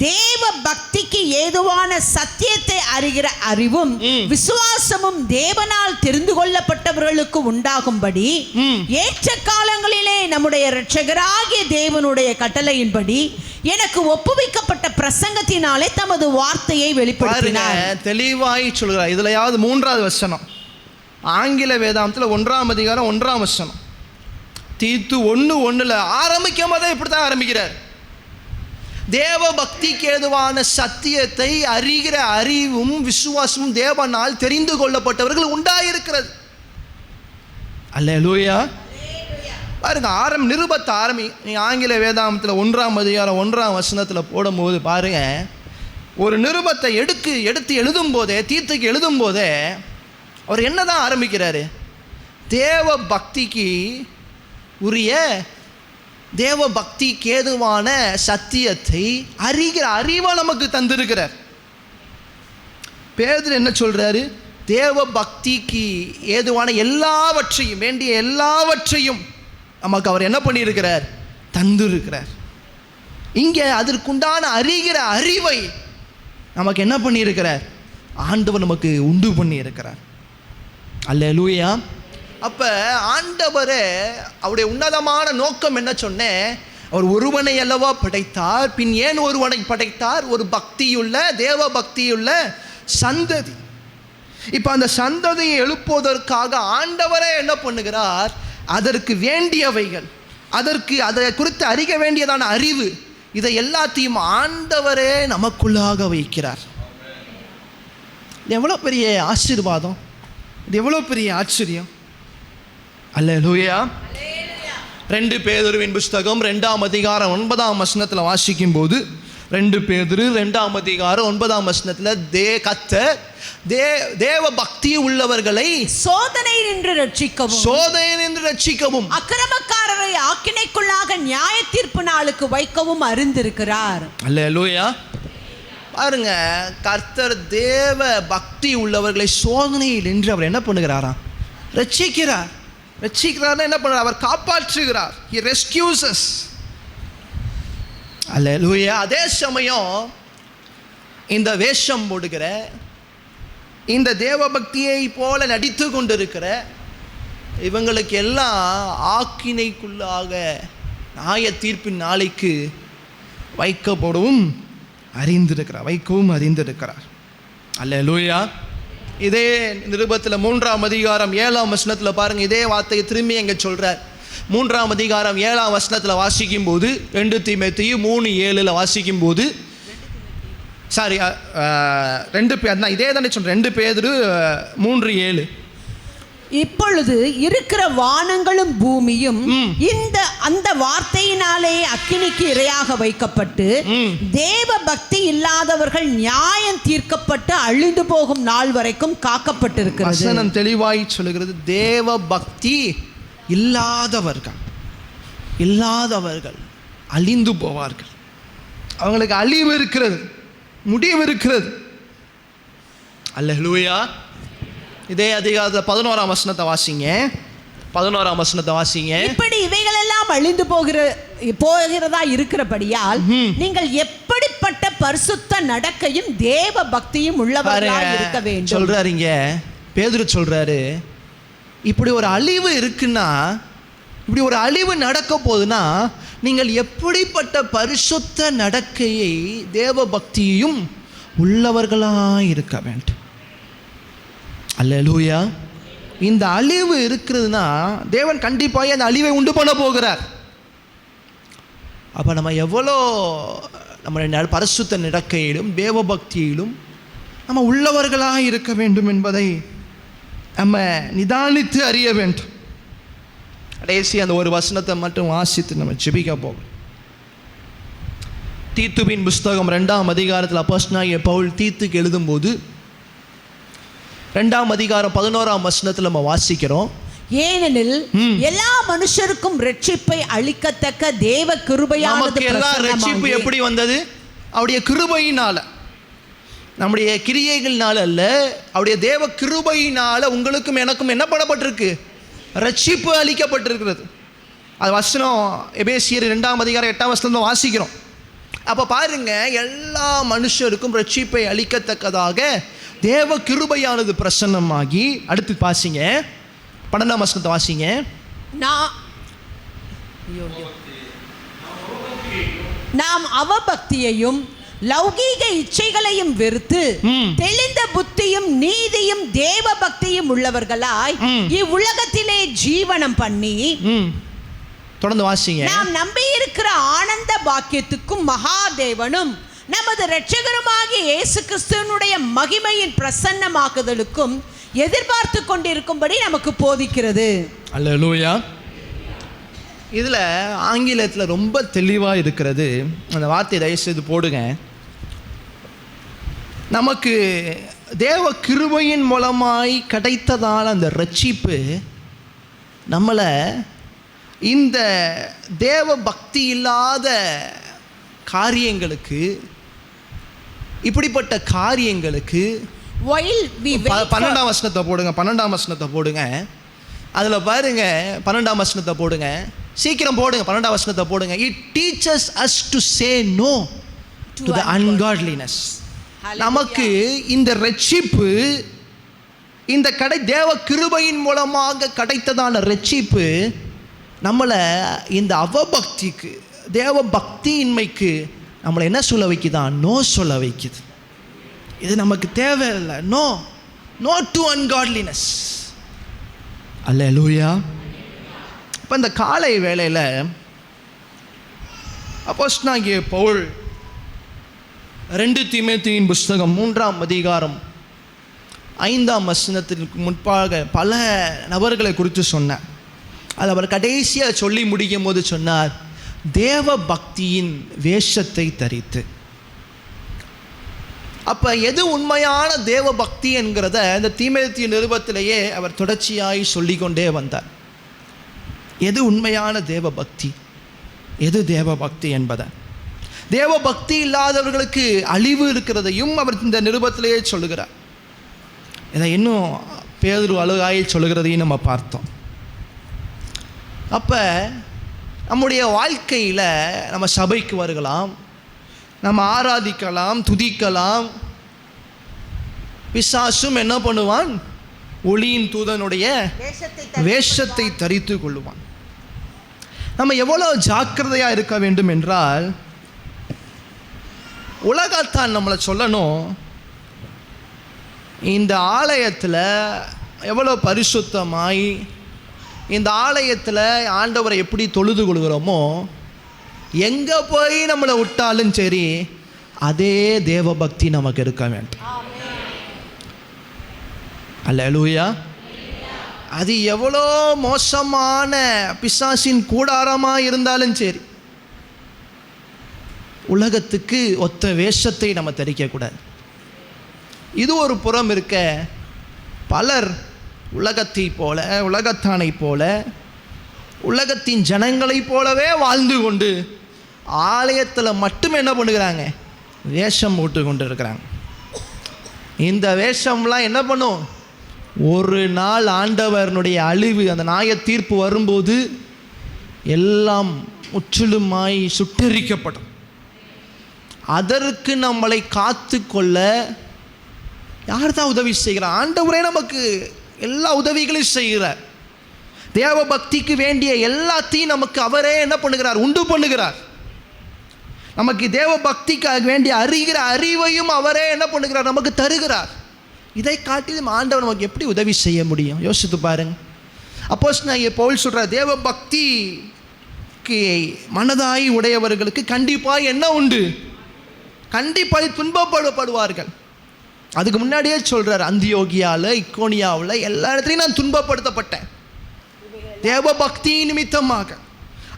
தேவ பக்திக்கு ஏதுவான சத்தியத்தை அறிகிற அறிவும் விசுவாசமும் தேவனால் தெரிந்து கொள்ளப்பட்டவர்களுக்கு உண்டாகும்படி ஏற்ற காலங்களிலே நம்முடைய இரட்சகராகிய தேவனுடைய கட்டளையின்படி எனக்கு ஒப்புவிக்கப்பட்ட பிரசங்கத்தினாலே தமது வார்த்தையை வெளிப்படுத்தினார். தெளிவாய் சொல்கிறார். இதுலயாவது 3ஆவது வசனம், ஆங்கில வேதாந்தத்தில் 1ஆம் அதிகாரம் 1ஆம் வசனம், தீத்து 1:1 ஆரம்பிக்கும் போதே இப்படித்தான் ஆரம்பிக்கிறார். தேவ பக்திக்கு ஏதுவான சத்தியத்தை அறிகிற அறிவும் விசுவாசமும் தேவனால் தெரிந்து கொள்ளப்பட்டவர்கள் உண்டாயிருக்கிறது. அல்லேலூயா. பாருங்க, நிருபத்தை நீ ஆங்கில வேதாந்தத்தில் 1ஆம் அதிகாரம் 1ஆம் வசனத்தில் போடும்போது பாருங்க, ஒரு நிருபத்தை எடுத்து எழுதும் போதே, தீத்துக்கு எழுதும் போதே அவர் என்னதான் ஆரம்பிக்கிறாரு? தேவ பக்திக்கு உரிய தேவ பக்திக்கு ஏதுவான சத்தியத்தை அறிகிற அறிவை நமக்கு தந்திருக்கிறார். பேதுரு என்ன சொல்றாரு? தேவ பக்திக்கு ஏதுவான எல்லாவற்றையும் வேண்டிய எல்லாவற்றையும் நமக்கு அவர் என்ன பண்ணியிருக்கிறார்? தந்திருக்கிறார். இங்கே அதற்குண்டான அறிகிற அறிவை நமக்கு என்ன பண்ணியிருக்கிறார்? ஆண்டவர் நமக்கு உண்டு பண்ணி இருக்கிறார். அல்லேலூயா. அப்போ ஆண்டவரே அவருடைய உன்னதமான நோக்கம் என்ன சொன்னேன்? அவர் ஒருவனை அல்லவா படைத்தார், பின் ஏன் ஒருவனை படைத்தார்? ஒரு பக்தியுள்ள தேவ பக்தியுள்ள சந்ததி. இப்போ அந்த சந்ததியை எழுப்புவதற்காக ஆண்டவரே என்ன பண்ணுகிறார்? அதற்கு வேண்டியவைகள், அதை குறித்து அறிய வேண்டியதான அறிவு, இதை எல்லாத்தையும் ஆண்டவரே நமக்குள்ளாக வைக்கிறார். இது எவ்வளோ பெரிய ஆசீர்வாதம், இது எவ்வளோ பெரிய ஆச்சரியம். அல்லேலூயா. 2 பேதுருவின் புஸ்தகம் 2ஆம் அதிகாரம் 9ஆம் வசனத்தில் வாசிக்கும் போது, 2 பேதுரு 2ஆம் அதிகாரம் 9ஆம் வசனத்தில் தேவ பக்தி உள்ளவர்களை சோதனை நின்று ரட்சிக்கவும் அக்கிரமக்காரரை ஆக்கினைக்குள்ளாக நியாய தீர்ப்பு நாளுக்கு வைக்கவும் அறிந்திருக்கிறார். அல்லேலூயா. பாருங்க, கர்த்தர் தேவ பக்தி உள்ளவர்களை சோதனையில் நின்று அவர் என்ன பண்ணுகிறாராம்? ரட்சிக்கிறார்னா என்ன பண்ணுறார்? அவர் காப்பாற்றுகிறார். He rescues us. அல்லேலூயா. அதே சமயம் இந்த வேஷம் போடுகிற, இந்த தேவ பக்தியை போல நடித்து கொண்டிருக்கிற இவங்களுக்கு எல்லாம் ஆக்கினைக்குள்ளாக நியாய தீர்ப்பின் நாளைக்கு வைக்கவும் அறிந்திருக்கிறார். அல்லேலூயா. இதே நிருபத்தில் 3ஆம் அதிகாரம் 7ஆம் வசனத்தில் பாருங்க, இதே வார்த்தையை திரும்பி எங்க சொல்றார். 3ஆம் அதிகாரம் 7ஆம் வசனத்தில் வாசிக்கும் போது, 2 தீமோத்தேயு 3:7 வாசிக்கும் போது, சாரி 2 பேர் இதே தானே சொல்றேன், 2 பேதுரு 3:7. இப்பொழுது இருக்கிற வானங்களும் பூமியும் அந்த வார்த்தையினாலே அக்கினிக்கு இரையாக வைக்கப்பட்டு தேவ பக்தி இல்லாதவர்கள் நியாயம் தீர்க்கப்பட்டு அழிந்து போகும் நாள் வரைக்கும் காக்கப்பட்டிருக்கிறது. வசனம் தெளிவாய் சொல்லுகிறது, தேவ பக்தி இல்லாதவர்கள் அழிந்து போவார்கள். அவங்களுக்கு அழிவு இருக்கிறது, முடிவு இருக்கிறது. அல்லேலூயா. இதே அதிகாரத்தில் 11ஆம் வசனத்தை வாசிங்க. 11ஆம் வசனத்தை வாசிங்க. இப்படி இவைகள் எல்லாம் அழிந்து போகிறதா இருக்கிறபடியால் நீங்கள் எப்படிப்பட்ட பரிசுத்த நடக்கையும் தேவ பக்தியும் உள்ளவர்களாக இருக்க வேண்டும் சொல்றாருங்க. பேதுரு சொல்றாரு, இப்படி ஒரு அழிவு இருக்குன்னா, இப்படி ஒரு அழிவு நடக்க போகுதுன்னா, நீங்கள் எப்படிப்பட்ட பரிசுத்த நடக்கையை தேவ பக்தியையும் உள்ளவர்களாக இருக்க வேண்டும். அல்லேலூயா. இந்த அழிவு இருக்கிறதுனா தேவன் கண்டிப்பாக அந்த அழிவை உண்டு பண்ண போகிறார். அப்போ நம்ம எவ்வளோ நம்ம பரிசுத்த நடக்கையிலும் தேவ பக்தியிலும் நம்ம உள்ளவர்களாக இருக்க வேண்டும் என்பதை நம்ம நிதானித்து அறிய வேண்டும். கடைசி அந்த ஒரு வசனத்தை மட்டும் வாசித்து நம்ம ஜெபிக்க போகிறோம். தீத்துவின் புஸ்தகம் 2ஆம் அதிகாரத்தில் அப்போஸ்தலனாகிய பவுல் தீத்துக்கு எழுதும்போது 2ஆம் அதிகாரம் 11ஆம் வசனத்தில் நம்ம வாசிக்கிறோம், ஏனெனில் எல்லா மனுஷருக்கும் ரட்சிப்பை அளிக்கத்தக்க தேவ கிருபையானது எல்லா ரட்சிப்பு எப்படி வந்தது? அவருடைய கிருபையினால, நம்முடைய கிரியைகள்னால அல்ல, அவருடைய தேவ கிருபையினால உங்களுக்கும் எனக்கும் என்ன பண்ணப்பட்டிருக்கு? ரட்சிப்பு அளிக்கப்பட்டிருக்கிறது. அது வசனம் எபேசியர் 2ஆம் அதிகாரம் 8ஆம் வசனத்தில் வாசிக்கிறோம். அப்போ பாருங்க, எல்லா மனுஷருக்கும் ரட்சிப்பை அளிக்கத்தக்கதாக தேவ கிருபையானது பிரசன்னமாகி, அடுத்து வாசிங்க 12ஆம் வசனத்தை வாசிங்க. நாம் அவபக்தியையும் லௌகீக இச்சைகளையும் வெறுத்து தெளிந்த புத்தியும் நீதியும் தேவ பக்தியும் உள்ளவர்களாய் இவ்வுலகத்திலே ஜீவனம் பண்ணி, தொடர்ந்து வாசிங்க. நாம் நம்பி இருக்கிற ஆனந்த பாக்கியத்துக்கும் மகாதேவனும் நமது இரட்சகருமாகிய இயேசு கிறிஸ்துவினுடைய மகிமையின் பிரசன்னமாக்குதலுக்கும் எதிர்பார்த்து கொண்டிருக்கும்படி நமக்கு போதிக்கிறது. அல்லேலூயா. இதில் ஆங்கிலத்தில் ரொம்ப தெளிவாக இருக்கிறது. அந்த வார்த்தையை தயவுசெய்து போடுங்க. நமக்கு தேவ கிருபையின் மூலமாய் கிடைத்ததால் அந்த ரட்சிப்பு நம்மளை இந்த தேவ பக்தி இல்லாத காரியங்களுக்கு, இப்படிப்பட்ட காரியங்களுக்கு 12ஆம் வசனத்தை போடுங்க. 12ஆம் வசனத்தை போடுங்க. அதில் பாருங்க, 12ஆம் வசனத்தை போடுங்க, சீக்கிரம் போடுங்க. 12ஆம் வசனத்தை போடுங்க. It teaches us to say no to the ungodliness. நமக்கு இந்த ரட்சிப்பு, இந்த தேவ கிருபையின் மூலமாக கிடைத்ததான ரட்சிப்பு நம்மளை இந்த அவபக்திக்கு, தேவ பக்தியின்மைக்கு நம்மளை என்ன சொல்ல வைக்குதான்? நோ சொல்ல வைக்குது. இது நமக்கு தேவையில்லை. No to ungodliness. அல்லேலூயா. இப்போ இந்த காலை வேளையில் அப்போஸ்தலனாகிய பவுல் 2 தீமோத்தேயுவின் புஸ்தகம் 3ஆம் அதிகாரம் 5ஆம் வசனத்திற்கு முன்பாக பல நபர்களை குறித்து சொன்னார். அது அவர் கடைசியாக சொல்லி முடிக்கும் போது சொன்னார், தேவ பக்தியின் வேஷத்தை தரித்து. அப்போ எது உண்மையான தேவ பக்தி என்கிறத இந்த தீமோத்தேயு நிருபத்திலேயே அவர் தொடர்ச்சியாய் சொல்லிக்கொண்டே வந்தார். எது உண்மையான தேவ பக்தி, எது தேவ பக்தி என்பதை தேவ பக்தி இல்லாதவர்களுக்கு அழிவு இருக்கிறதையும் அவர் இந்த நிருபத்திலேயே சொல்லுகிறார். இதை இன்னும் பேதுரு அழகாய் சொல்லுகிறதையும் நம்ம பார்த்தோம். அப்போ நம்முடைய வாழ்க்கையில் நம்ம சபைக்கு வரலாம், நம்ம ஆராதிக்கலாம், துதிக்கலாம். பிசாசும் என்ன பண்ணுவான்? ஒளியின் தூதனுடைய வேஷத்தை தரித்து கொள்ளுவான். நம்ம எவ்வளோ ஜாக்கிரதையாக இருக்க வேண்டும் என்றால், உலகத்தான் நம்மளை சொல்லணும், இந்த ஆலயத்தில் எவ்வளோ பரிசுத்தமாய் இந்த ஆலயத்தில் ஆண்டவரை எப்படி தொழுது கொள்கிறோமோ, எங்கே போய் நம்மளை விட்டாலும் சரி அதே தேவ பக்தி நமக்கு இருக்க வேண்டும். அல்லேலூயா. அது எவ்வளோ மோசமான பிசாசின் கூடாரமாக இருந்தாலும் சரி, உலகத்துக்கு ஒத்த வேஷத்தை நம்ம தரிக்கக்கூடாது. இது ஒரு புறம் இருக்க, பலர் உலகத்தை போல, உலகத்தானை போல, உலகத்தின் ஜனங்களைப் போலவே வாழ்ந்து கொண்டு ஆலயத்தில் மட்டும் என்ன பண்ணுகிறாங்க? வேஷம் போட்டு கொண்டு இருக்கிறாங்க. இந்த வேஷம்லாம் என்ன பண்ணும்? ஒரு நாள் ஆண்டவரனுடைய அழிவு, அந்த நியாய தீர்ப்பு வரும்போது எல்லாம் முற்றிலுமாய் சுட்டெரிக்கப்படும். அதற்கு நம்மளை காத்து கொள்ள யார் தான் உதவி செய்கிறார்? ஆண்டவரே நமக்கு எல்லா உதவிகளையும் செய்கிறார். தேவ பக்திக்கு வேண்டிய எல்லாத்தையும் நமக்கு அவரே என்ன பண்ணுகிறார்? உண்டு பண்ணுகிறார். நமக்கு தேவ பக்திக்காக வேண்டிய அறிவையும் அவரே என்ன பண்ணுகிறார்? நமக்கு தருகிறார். இதை காட்டிலும் ஆண்டவர் நமக்கு எப்படி உதவி செய்ய முடியும்? யோசித்து பாருங்க. அப்போஸ்தலனாகிய பவுல் சொல்ற, தேவ பக்திக்கு மனதாய் உடையவர்களுக்கு கண்டிப்பாக என்ன உண்டு? கண்டிப்பாக துன்பப்படுவார்கள். அதுக்கு முன்னாடியே சொல்றார், அந்தியோகியாவில், இக்கோனியாவில் எல்லா இடத்துலையும் நான் துன்பப்படுத்தப்பட்டேன் தேவ பக்தி நிமித்தமாக.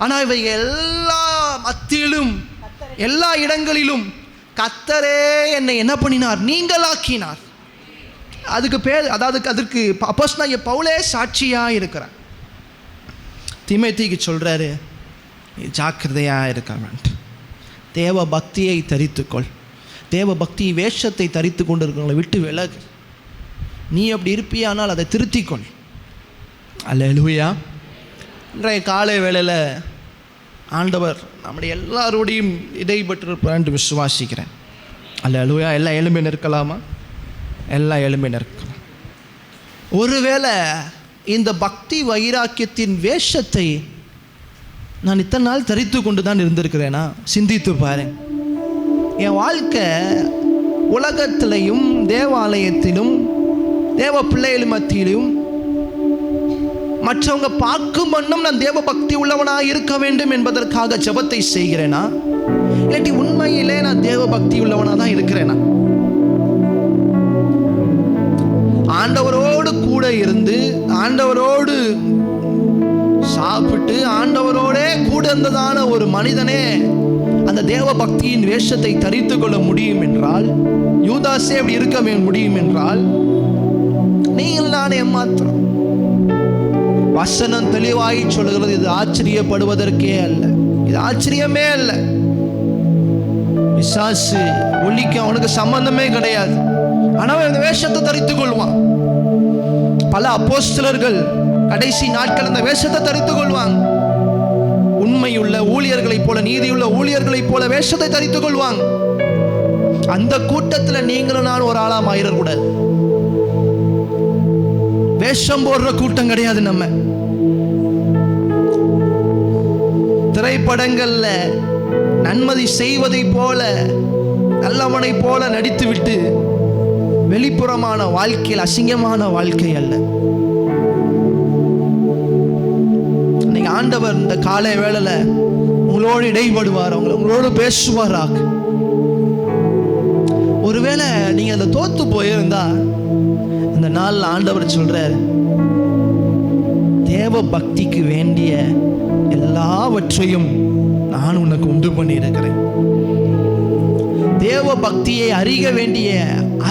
ஆனால் இவை எல்லா மத்தியிலும், எல்லா இடங்களிலும் கர்த்தரே என்னை என்ன பண்ணினார்? நீங்களாக்கினார். அதுக்கு பேர், அதற்கு அப்போஸ்தலனாகிய பவுலே சாட்சியாக இருக்கிறார். தீமோத்தேயுக்கு சொல்கிறாரு, ஜாக்கிரதையாக இருக்க வேண்டும், தேவ பக்தியை தரித்துக்கொள், தேவ பக்தி வேஷத்தை தரித்து கொண்டு இருக்கிறவங்களை விட்டு விலகு. நீ அப்படி இருப்பியானால் அதை திருத்திக்கொள். அல்லேலூயா. இன்றைய காலை வேளையில் ஆண்டவர் நம்முடைய எல்லாரோடையும் இடைப்பட்டிருப்பார் என்று விசுவாசிக்கிறேன். அல்லேலூயா. எல்லாம் எலும்பி நிற்கலாமா? எல்லாம் எலும்பி நிற்கலாம். ஒருவேளை இந்த பக்தி வைராக்கியத்தின் வேஷத்தை நான் இத்தனை நாள் தரித்து கொண்டு தான் இருந்திருக்கிறேனா? சிந்தித்து பாரு. என் வாழ்க்கை உலகத்திலையும் தேவாலயத்திலும் தேவ பிள்ளைகள் மத்தியிலும் மற்றவங்க பார்க்கும் வண்ணம் நான் தேவ பக்தி உள்ளவனாக இருக்க வேண்டும் என்பதற்காக ஜெபத்தை செய்கிறேனா? இல்லாட்டி உண்மையிலே நான் தேவ பக்தி உள்ளவனாக தான் இருக்கிறேனா? ஆண்டவரோடு கூட இருந்து, ஆண்டவரோடு சாப்பிட்டு, ஆண்டவரோடே கூட இருந்ததான ஒரு மனிதனே அந்த தேவ பக்தியின் வேஷத்தை தரித்து கொள்ள முடியும் என்றால், யூதாசே அப்படி இருக்க முடியும் என்றால், நீங்கள் நான் ஏமாத்திரம். வசனம் தெளிவாய் சொல்லுகிறது, இது ஆச்சரியப்படுவதற்கே அல்ல, இது ஆச்சரியமே அல்ல. பிசாசு ஒளிக்கு அவனுக்கு சம்பந்தமே கிடையாது. ஆனால் இந்த வேஷத்தை தரித்துக் கொள்வான். பல அப்போஸ்தலர்கள் கடைசி நாட்கள் இந்த வேஷத்தை தரித்துக் கொள்வாங்க. உண்மையுள்ள ஊழியர்களைப் போல, நீதியுள்ள ஊழியர்களைப் போல வேஷத்தை தரித்துக் கொள்வாங்க. அந்த கூட்டத்தில் நீங்களும் நான் ஒரு ஆளாம் ஆயிடக்கூடாது. வேஷம் போடுற கூட்டம் கிடையாது. நம்ம திரைப்படங்கள்ல நன்மதி செய்வதை போல, நல்லவனை போல நடித்துவிட்டு வெளிப்புறமான வாழ்க்கையில் அசிங்கமான வாழ்க்கை அல்ல. இன்னைக்கு ஆண்டவர் இந்த காலை வேளையில உங்களோடு இடைபடுவார், உங்களோடு பேசுவாராக. ஒருவேளை நீங்க அந்த தோத்து போயிருந்தா, இந்த நாள் ஆண்டவர் சொல்றார், தேவ பக்திக்கு வேண்டிய எல்லாவற்றையும் நான் உனக்கு உண்டு பண்ணி இருக்கிறேன். தேவ பக்தியை அறிய வேண்டிய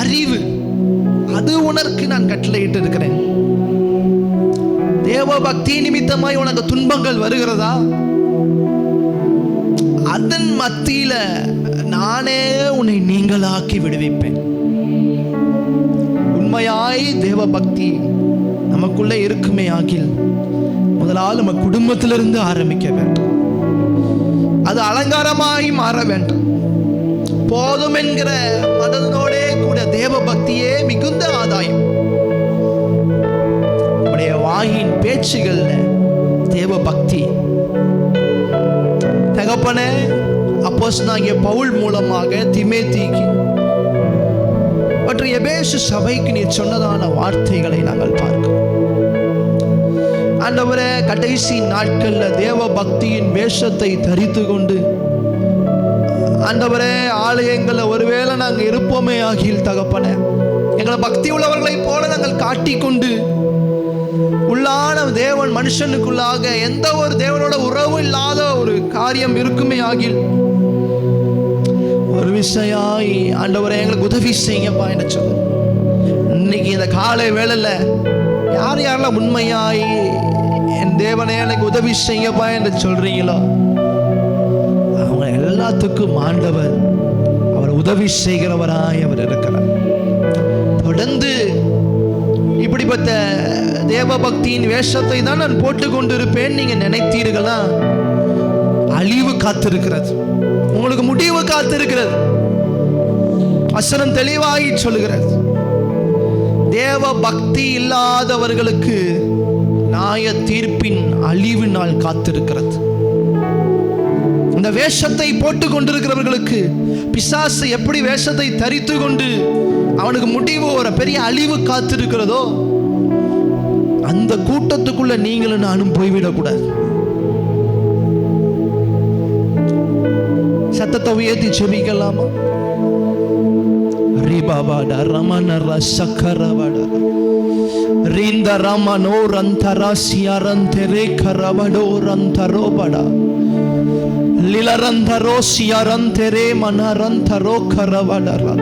அறிவு, அது உனக்கு நான் கட்டளையிட்டு இருக்கிறேன். தேவ பக்தி நிமித்தமாய் உனக்கு துன்பங்கள் வருகிறதா? அதன் மத்தியில நானே உன்னை நீங்களாக்கி விடுவிப்பேன். உண்மையாய் தேவ பக்தி நமக்குள்ள இருக்குமே ஆகில் முதலாவது நம்ம குடும்பத்திலிருந்து ஆரம்பிக்க வேண்டும். அது அலங்காரமாய் மாற வேண்டும். போதும் என்கிற மனதனோடே கூட தேவ பக்தியே மிகுந்த ஆதாயம். நம்முடைய வாயின் பேச்சுகள் தேவ பக்தி. தகப்பனே, அப்போஸ்தலனாகிய பவுல் மூலமாக தீமோத்தேயுக்கு மற்றும் எபேசு சபைக்கு நீர் சொன்னதான வார்த்தைகளை நாங்கள் பார்க்கிறோம். ஆண்டவரே, கடைசி நாட்கள்ல தேவ பக்தியின் வேஷத்தை தரித்து கொண்டு ஆண்டவரே ஆலயங்களில் ஒருவேளை நாங்கள் இருப்போமே ஆகில் தகப்பனே, எங்களை பக்தி உள்ளவர்களை போல நாங்கள் காட்டிக்கொண்டு உள்ளான தேவன் மனுஷனுக்குள்ளாக எந்த ஒரு தேவனோட உறவு இல்லாத ஒரு காரியம் இருக்குமே ஆகில் ஒரு விஷயாய் ஆண்டவரே எங்களுக்கு உதவி செய்யப்பா என்று சொல்லு. இன்னைக்கு இந்த காலை வேளையில யார் யாரெல்லாம் உண்மையாய் என் தேவனே எனக்கு உதவி செய்யப்பா என்று சொல்றீங்களோ அவங்க எல்லாத்துக்கும் ஆண்டவர் அவர் உதவி செய்கிறவராய் அவர் இருக்கிறார். தொடர்ந்து இப்படிப்பட்ட தேவ பக்தியின் வேஷத்தை தான் நான் போட்டுக்கொண்டு இருப்பேன் நீங்க நினைத்தீர்களா? அழிவு காத்திருக்கிறது, உங்களுக்கு முடிவு காத்திருக்கிறது. வசனம் தெளிவாகி சொல்லுகிறது, தேவ பக்தி இல்லாதவர்களுக்கு நியாய தீர்ப்பின் அழிவு நாள் காத்திருக்கிறது. இந்த வேஷத்தை போட்டுக் கொண்டிருக்கிறவர்களுக்கு பிசாசு எப்படி வேஷத்தை தரித்து கொண்டு அவனுக்கு முடிவு ஒரு பெரிய அழிவு காத்திருக்கிறதோ அந்த கூட்டத்துக்குள்ள நீங்களும் நானும் போய்விடக்கூடாது. சத்தத்தை உயர்த்தி செபிக்கலாமா? ரிபாபாடா ரமணர சக்கரவடா ரிந்த ரமனோ ரந்தராசியரந்தரே கரவடோ ரந்தரோபடா லிலரந்தரோ சியரந்தரே மனரந்தரோ கரவடரா.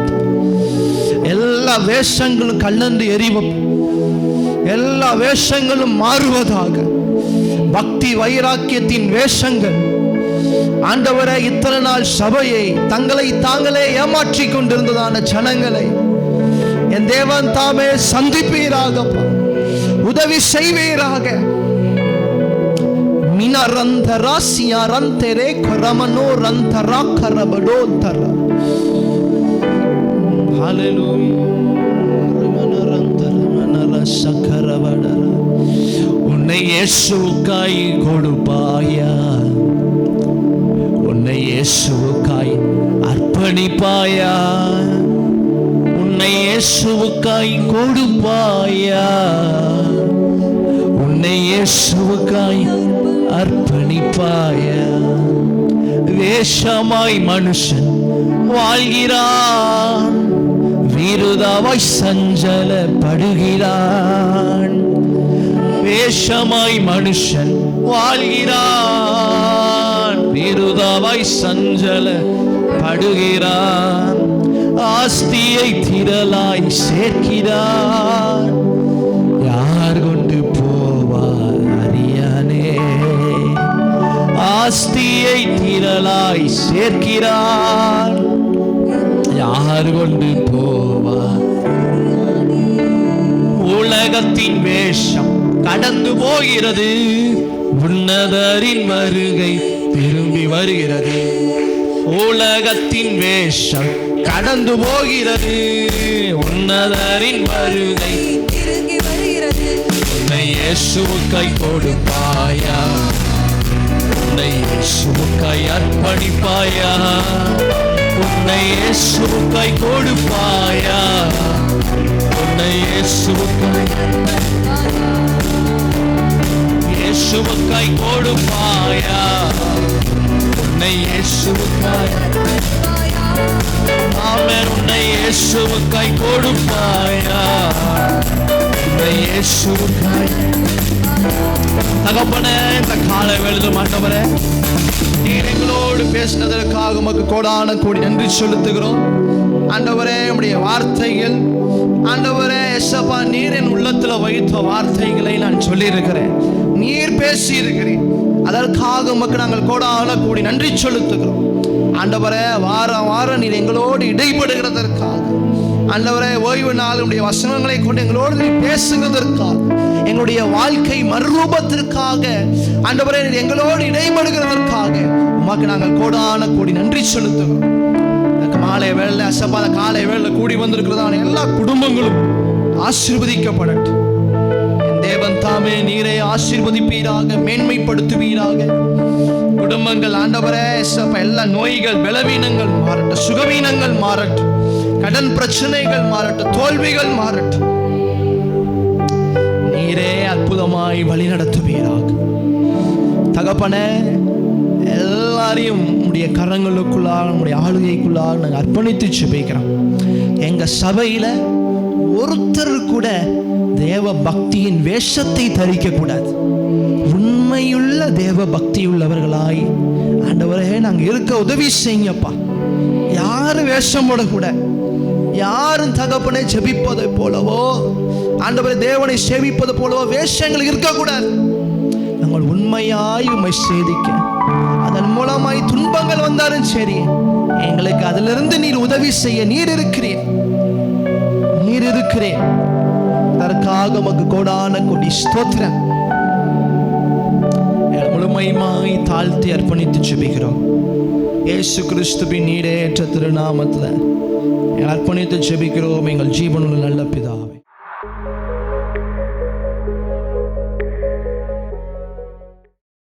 எல்லா வேஷங்களும் கலந்து எரிவும், எல்லா வேஷங்களும் மாறுவதாக. பக்தி வைராக்கியத்தின் வேஷங்கள் ஆண்டவரே இத்தனை நாள் சபையை தங்களை தாங்களே ஏமாற்றி கொண்டிருந்ததான ஜனங்களை என் தேவன் தாமே சந்திப்பீராக, உதவி செய்வீராக. மினரந்தரா சியரந்தரே கரமனோ ரந்தரா கரபடோ தர. ஹல்லேலூயா. உன்னை இயேசுவுக்காய் கொடுப்பாயா? உன்னை இயேசுவுக்காய் அர்ப்பணிப்பாயா? உன்னை இயேசுவுக்காய் கொடுப்பாயா? உன்னை இயேசுவுக்காய் அர்ப்பணிப்பாயா? வேஷமாய் மனுஷன் வாழ்கிறான், விருதாவாய் சஞ்சலப்படுகிறான். வேஷமாய் மனுஷன் வாழ்கிறான், விருதாவாய் சஞ்சலப்படுகிறான். ஆஸ்தியை திரளாய் சேர்க்கிறான், யார் கொண்டு போவார் அறியானே. ஆஸ்தியை திரளாய் சேர்க்கிறான், யார் கொண்டு போவார். உலகத்தின் வேஷம் கடந்து போகிறது, உன்னதரின் வருகை திரும்பி வருகிறது. உலகத்தின் வேஷம் கடந்து போகிறது, உன்னதரின் வருகை திரும்பி வருகிறது. உன்னை இயேசுவுக்காய் கொடுப்பாயா? உன்னை இயேசுவுக்காய் அர்ப்பணிப்பாயா? உன்னை இயேசுவுக்காய் கொடுப்பாயா? உன்னை இயேசுவுக்காய் கொடுப்பாயா? உன்னை இயேசுவுக்காய் ஆமென். உன்னை இயேசுவுக்காய் கொடுப்பாயா? உன்னை இயேசுவுக்காய். தகப்பனே, இந்த காலை வேளையிலும் ஆண்டவரே நீர் எங்களோடு பேசினதற்காக உமக்கு கோடான கோடி நன்றி செலுத்துகிறோம். ஆண்டவரே, உம்முடைய வார்த்தைகள் ஆண்டவரே எசப்பா நீர் என் உள்ளத்துல வைத்த வார்த்தைகளை நான் சொல்லியிருக்கிறேன். நீர் பேசி இருக்கிறீர். அதற்காக உமக்கு நாங்கள் கோடான கூடி நன்றி செலுத்துகிறோம். ஆண்டவரே, வாரம் வாரம் நீர் எங்களோடு இடைபடுகிறதற்காக, ஆண்டவரே, ஓய்வு நாள் உடைய வசனங்களை கொண்டு எங்களோடு நீர் பேசுகிறதற்காக, எங்களுடைய வாழ்க்கை மறுரூபத்திற்காக, ஆண்டவரே, நீர் எங்களோடு இடைபடுகிறதற்காக உமக்கு நாங்கள் கோடான கூடி நன்றி செலுத்துகிறோம். மாலை வேளை அசப்பாத காலை வேளை கூடி வந்திருக்கிறதான எல்லா குடும்பங்களும் ஆசீர்வதிக்கப்படட்டும். தேவன் தாமே நீரை ஆசீர்வதிப்பீராக, மேன்மைப்படுத்துவீராக. குடும்பங்கள் ஆண்டவரே எல்லா நோய்கள், பலவீனங்கள் மாறட்டும், சுகவீனங்கள் மாறட்டும், கடன் பிரச்சனைகள் மாறட்டும், தோல்விகள் மாறட்டும். நீரே அற்புதமாய் வழி நடத்துவீராக. தகப்பனே, எல்லாரையும் உடைய கரங்களுக்குள்ளாக, நம்முடைய ஆளுகைக்குள்ளாக நாங்கள் அர்ப்பணித்து ஜெபிக்கிறோம். எங்க சபையில ஒருத்தர் கூட தேவ பக்தியின் வேஷத்தை தரிக்க கூடாது. உண்மையுள்ள தேவ பக்தி உள்ளவர்களாய் ஆண்டவரே நாங்கள் இருக்க உதவி செய்யுங்கப்பா. யாரும் வேஷம் போடக்கூடாது. யாரும் தகப்பனை ஜெபிப்பதை போலவோ, ஆண்டவரை தேவனை சேவிப்பது போலவோ வேஷங்கள் இருக்கக்கூடாது. நாங்கள் உண்மையாய் உம்மை சேவிக்க, அதன் மூலமாய் துன்பங்கள் வந்தாலும் சரி, எங்களுக்கு அதிலிருந்து நீர் உதவி செய்ய நீர் இருக்கிறேன். அதற்காக உமக்கு கோடான கோடி ஸ்தோத்திரம். முழுமையாய் தாழ்த்தி அர்ப்பணித்து ஜெபிக்கிறோம். இயேசு கிறிஸ்துவின் நீரேற்ற திருநாமத்தில் அர்ப்பணித்து ஜெபிக்கிறோம் எங்கள் ஜீவனுள்ள நல்ல பிதாவே.